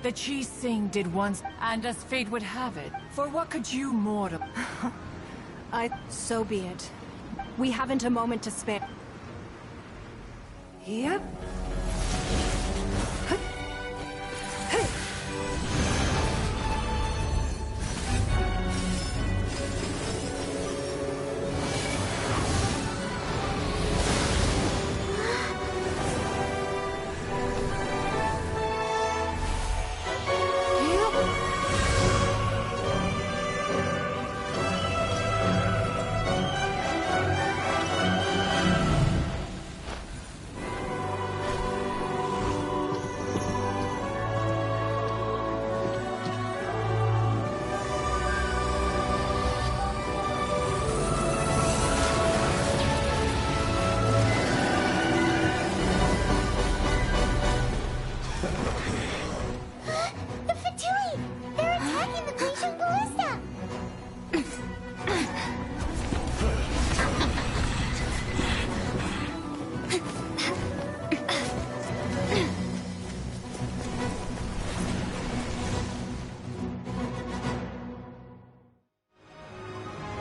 The Chi Sing did once, and as fate would have it, for what could you mortal? So be it. We haven't a moment to spare. Yep. The Fatui! They're attacking the Glacial Ballista!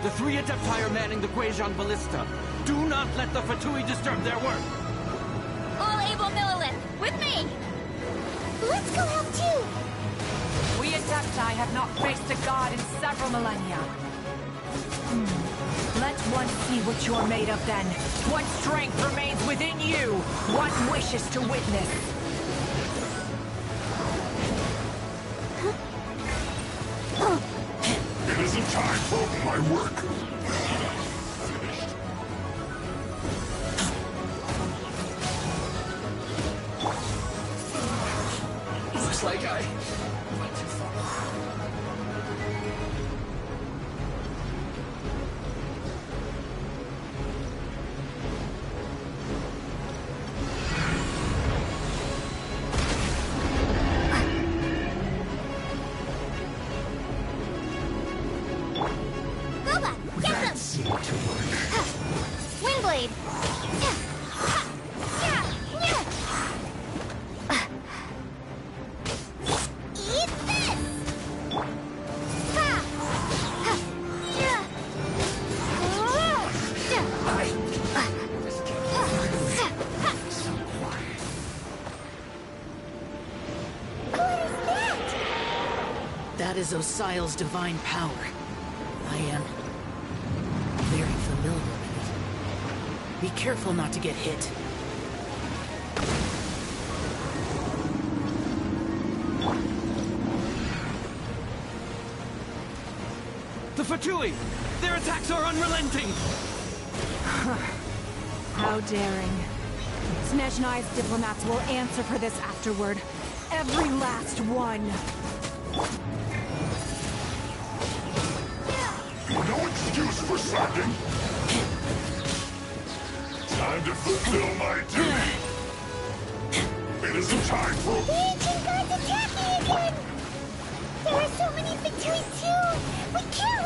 The three Adepti are manning the Guizhong Ballista. Do not let the Fatui disturb their work. All able Millilith, with me! Let's go help too! We Adepti have not faced a god in several millennia. Let one see what you're made of then. What strength remains within you? What wishes to witness? It isn't time for my work. Looks like I went too far. Boba, get them! Windblade! Eat this! That is Osial's divine power. I am very familiar with it. Be careful not to get hit. The Fatui! Their attacks are unrelenting! How daring. Snezhnai's diplomats will answer for this afterward. Every last one. No excuse for slacking. Time to fulfill my duty. It isn't time for... The ancient god's attacking again! There are so many Fatui too! We can't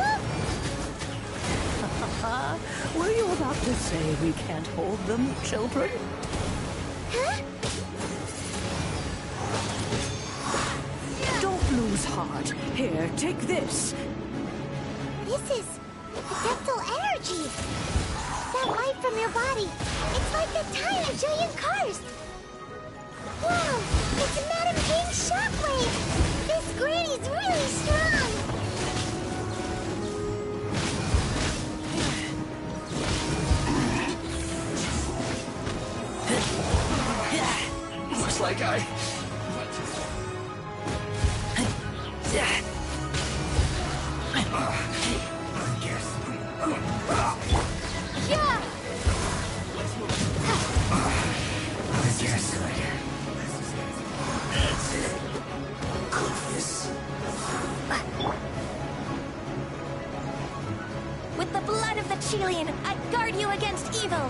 look! Were you about to say we can't hold them, children? Huh? Don't lose hard. Here, take this. This is adeptal energy. That light from your body. It's like the tire of giant cars. Wow, it's Madame King's shockwave. This granny's really strong. Looks like I... With the blood of the Chilean, I guard you against evil.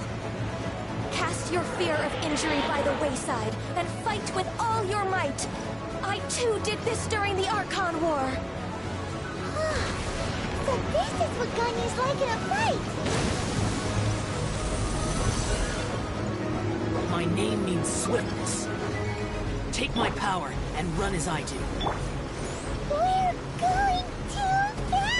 Cast your fear of injury by the wayside and fight with all your might. I too did this during the Archon War. So this is what Ganya's like in a fight. My name means swiftness. Take my power and run as I do. We're going too fast!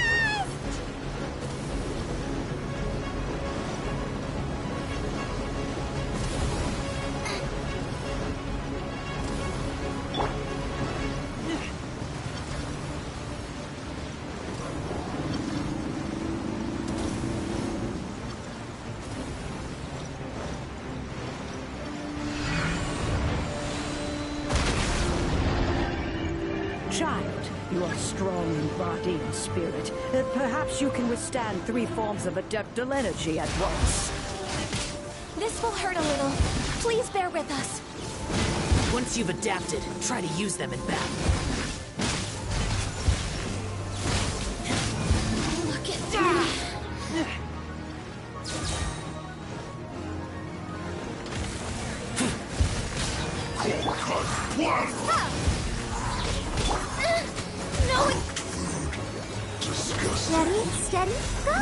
Child, you are strong in body and spirit. Perhaps you can withstand 3 forms of adeptal energy at once. This will hurt a little. Please bear with us. Once you've adapted, try to use them in battle. Look at that. No, steady, steady, go!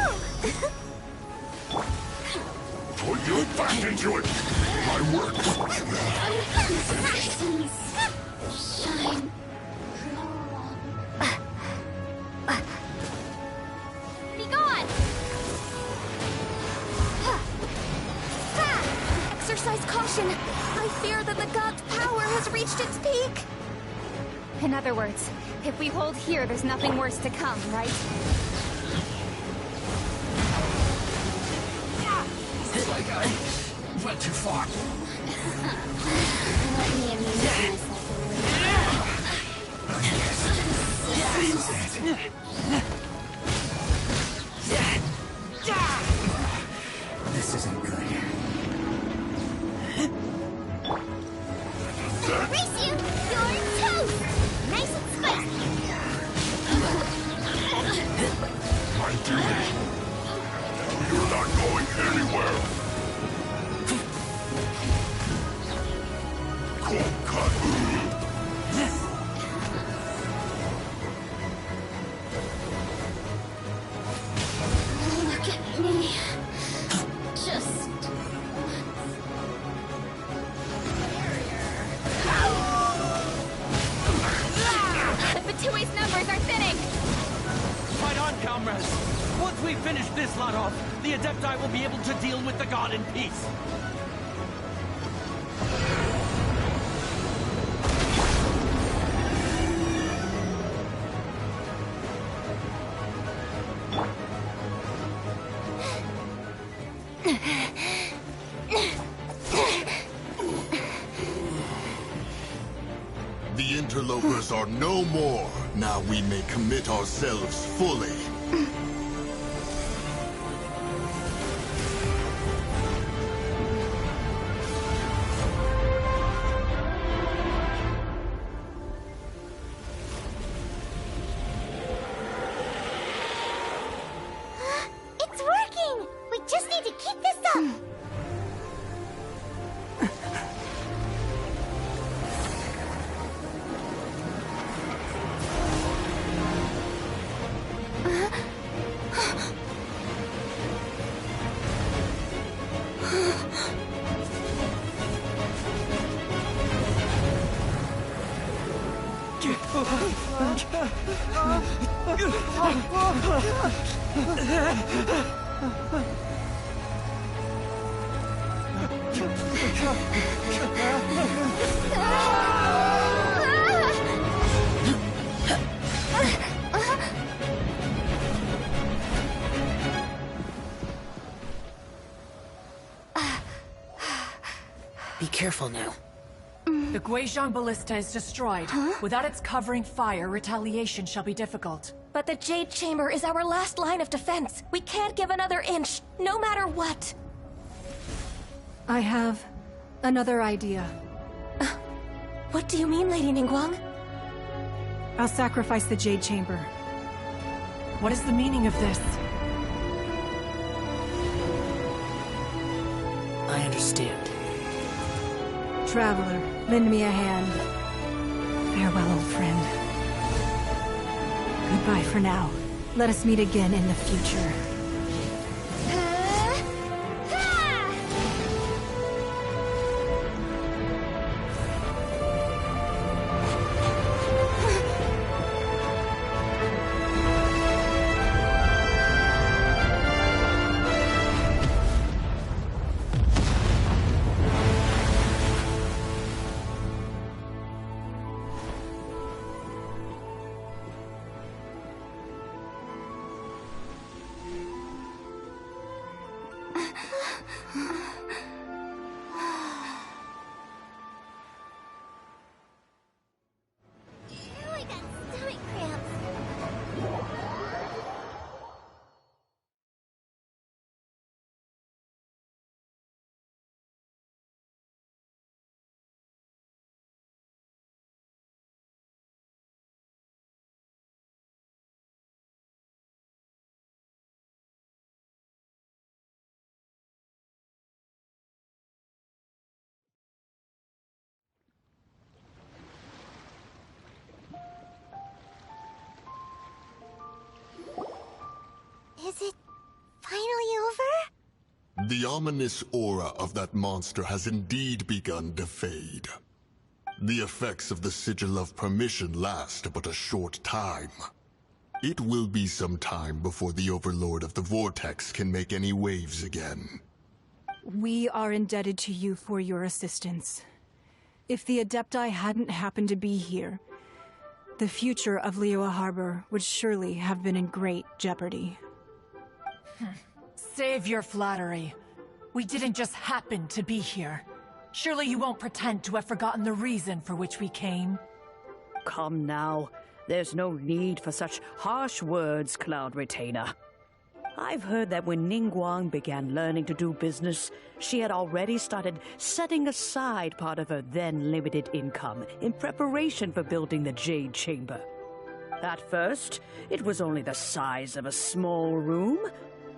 Put your back into it! My work! Shine. Be gone! Exercise caution. I fear that the god's power has reached its peak. In other words, if we hold here, there's nothing worse to come, right? Looks like I went too far. Let me amuse myself. This isn't good. Race you! You're toast! Nice and spicy! My duty. You're not going anywhere. Cold cut. Look at me. Just... The Fatui's numbers are thinning! Fight on, comrades! Once we finish this lot off, the Adepti will be able to deal with the god in peace. The interlopers are no more. Now we may commit ourselves fully. It's working! We just need to keep this up! Be careful now. The Guizhong Ballista is destroyed. Without its covering fire, retaliation shall be difficult. But the Jade Chamber is our last line of defense. We can't give another inch, no matter what. I have another idea. What do you mean, Lady Ningguang? I'll sacrifice the Jade Chamber. What is the meaning of this? I understand. Traveler, lend me a hand. Farewell, old friend. Goodbye for now. Let us meet again in the future. I got stomach cramps. Is it finally over? The ominous aura of that monster has indeed begun to fade. The effects of the Sigil of Permission last but a short time. It will be some time before the Overlord of the Vortex can make any waves again. We are indebted to you for your assistance. If the Adepti hadn't happened to be here, the future of Liyue Harbor would surely have been in great jeopardy. Save your flattery. We didn't just happen to be here. Surely you won't pretend to have forgotten the reason for which we came. Come now. There's no need for such harsh words, Cloud Retainer. I've heard that when Ningguang began learning to do business, she had already started setting aside part of her then limited income in preparation for building the Jade Chamber. At first, it was only the size of a small room,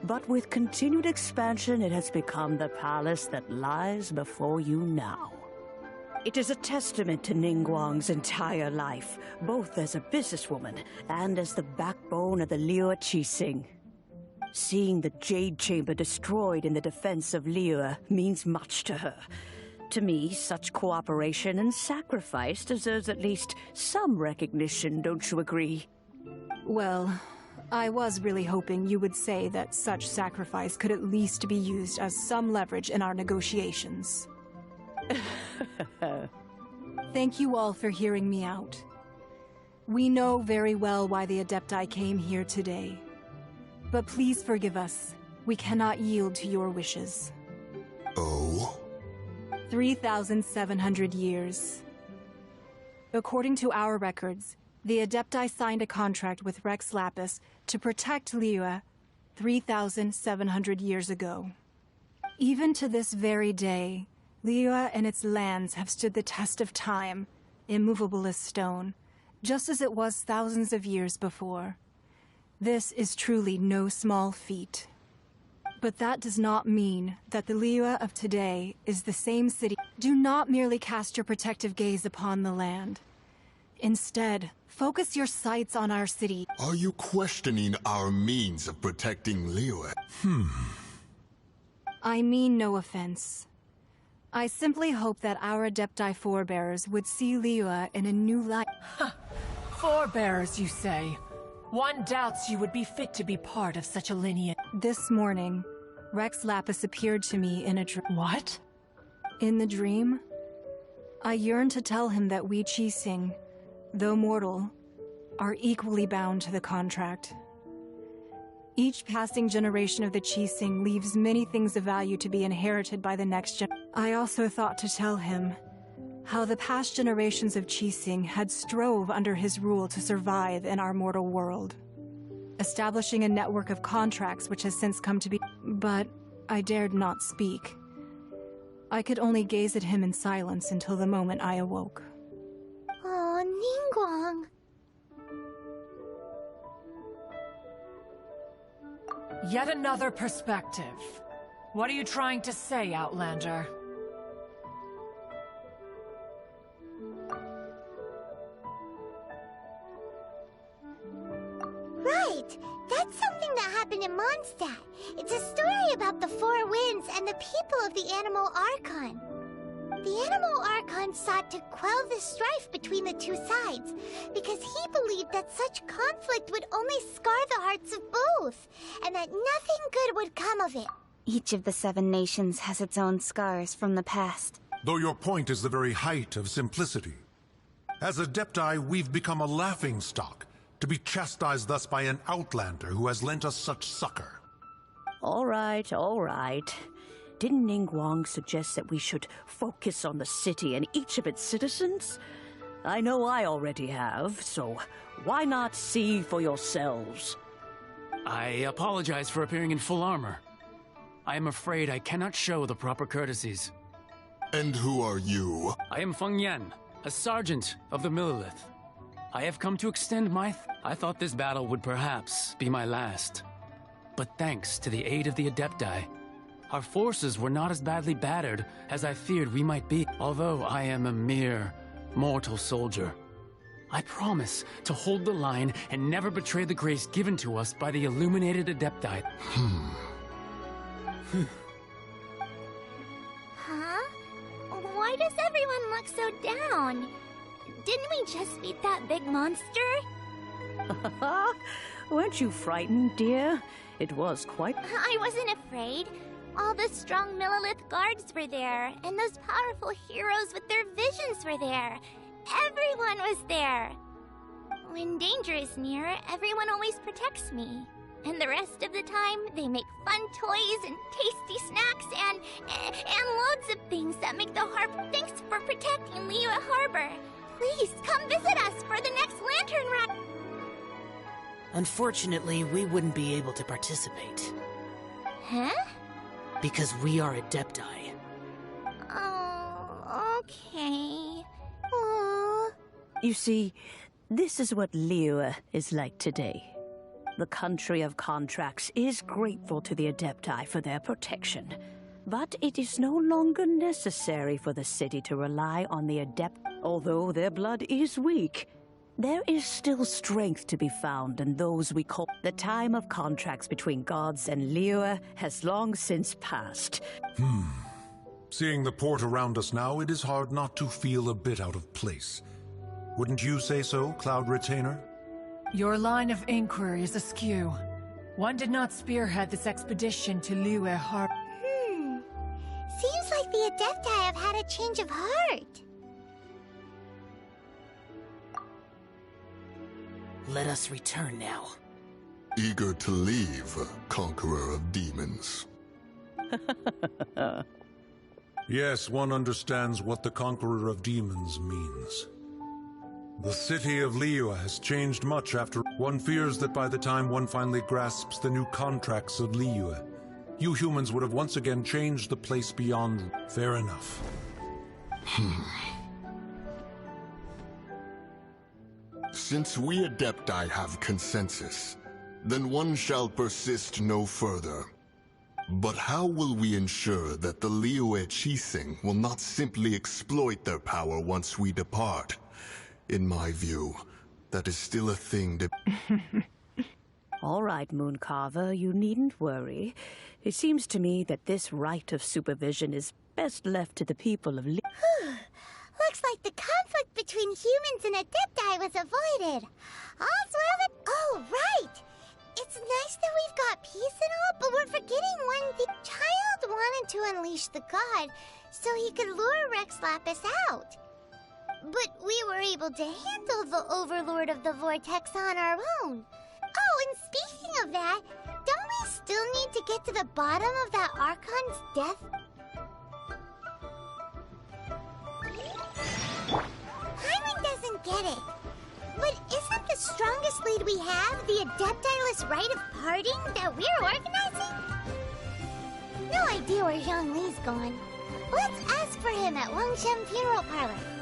but with continued expansion, it has become the palace that lies before you now. It is a testament to Ningguang's entire life, both as a businesswoman and as the backbone of the Liyue Qixing. Seeing the Jade Chamber destroyed in the defense of Liyue means much to her. To me, such cooperation and sacrifice deserves at least some recognition, don't you agree? Well, I was really hoping you would say that such sacrifice could at least be used as some leverage in our negotiations. Thank you all for hearing me out. We know very well why the Adepti came here today. But please forgive us. We cannot yield to your wishes. Oh? 3,700 years. According to our records, the Adepti signed a contract with Rex Lapis to protect Liyue 3,700 years ago. Even to this very day, Liyue and its lands have stood the test of time, immovable as stone, just as it was thousands of years before. This is truly no small feat. But that does not mean that the Liyue of today is the same city. Do not merely cast your protective gaze upon the land. Instead, focus your sights on our city. Are you questioning our means of protecting Liyue? I mean no offense. I simply hope that our Adepti forebears would see Liyue in a new light. Forebears, you say? One doubts you would be fit to be part of such a lineage. This morning, Rex Lapis appeared to me in a dream. What? In the dream, I yearned to tell him that we Qixing, though mortal, are equally bound to the contract. Each passing generation of the Qixing leaves many things of value to be inherited by the next gen. I also thought to tell him how the past generations of Qixing had strove under his rule to survive in our mortal world, establishing a network of contracts which has since come to be. But I dared not speak. I could only gaze at him in silence until the moment I awoke. Oh, Ningguang. Yet another perspective. What are you trying to say, Outlander? Right! That's something that happened in Mondstadt. It's a story about the Four Winds and the people of the Animal Archon. The Animal Archon sought to quell the strife between the two sides, because he believed that such conflict would only scar the hearts of both, and that nothing good would come of it. Each of the 7 nations has its own scars from the past. Though your point is the very height of simplicity. As Adepti, we've become a laughingstock, to be chastised thus by an outlander who has lent us such succor. All right, all right. Didn't Ningguang suggest that we should focus on the city and each of its citizens? I know I already have, so why not see for yourselves? I apologize for appearing in full armor. I am afraid I cannot show the proper courtesies. And who are you? I am Feng Yan, a sergeant of the Millilith. I have come to extend my... I thought this battle would perhaps be my last. But thanks to the aid of the Adepti, our forces were not as badly battered as I feared we might be. Although I am a mere mortal soldier, I promise to hold the line and never betray the grace given to us by the illuminated Adepti. Huh? Why does everyone look so down? Didn't we just beat that big monster? Weren't you frightened, dear? It was quite... I wasn't afraid. All the strong Millilith guards were there, and those powerful heroes with their visions were there. Everyone was there. When danger is near, everyone always protects me. And the rest of the time, they make fun toys and tasty snacks and loads of things that make the harp. Thanks for protecting Liyue Harbor. Please come visit us for the next lantern ride. Unfortunately, we wouldn't be able to participate. Huh? Because we are Adepti. Oh, okay. Aww. You see, this is what Liyue is like today. The country of contracts is grateful to the Adepti for their protection. But it is no longer necessary for the city to rely on the Adept. Although their blood is weak, there is still strength to be found in those we call... The time of contracts between gods and Liyue has long since passed. Seeing the port around us now, it is hard not to feel a bit out of place. Wouldn't you say so, Cloud Retainer? Your line of inquiry is askew. One did not spearhead this expedition to Liyue Harbor. Seems like the Adepti have had a change of heart. Let us return now. Eager to leave, Conqueror of Demons. Yes, one understands what the Conqueror of Demons means. The city of Liyue has changed much after... One fears that by the time one finally grasps the new contracts of Liyue, you humans would have once again changed the place beyond... Fair enough. Since we Adepti have consensus, then one shall persist no further. But how will we ensure that the Liyue Qixing will not simply exploit their power once we depart? In my view, that is still a thing to... All right, Mooncarver, you needn't worry. It seems to me that this right of supervision is best left to the people of Looks Looks like the conflict between humans and Adepti was avoided. All's well that... Oh, right! It's nice that we've got peace and all, but we're forgetting one thing. Child wanted to unleash the god so he could lure Rex Lapis out. But we were able to handle the Overlord of the Vortex on our own. Oh, and speaking of that, don't we still need to get to the bottom of that Archon's death? Paimon doesn't get it. But isn't the strongest lead we have the Adeptiless Rite of Parting that we're organizing? No idea where Zhang Li's gone. Let's ask for him at Wangshen Funeral Parlor.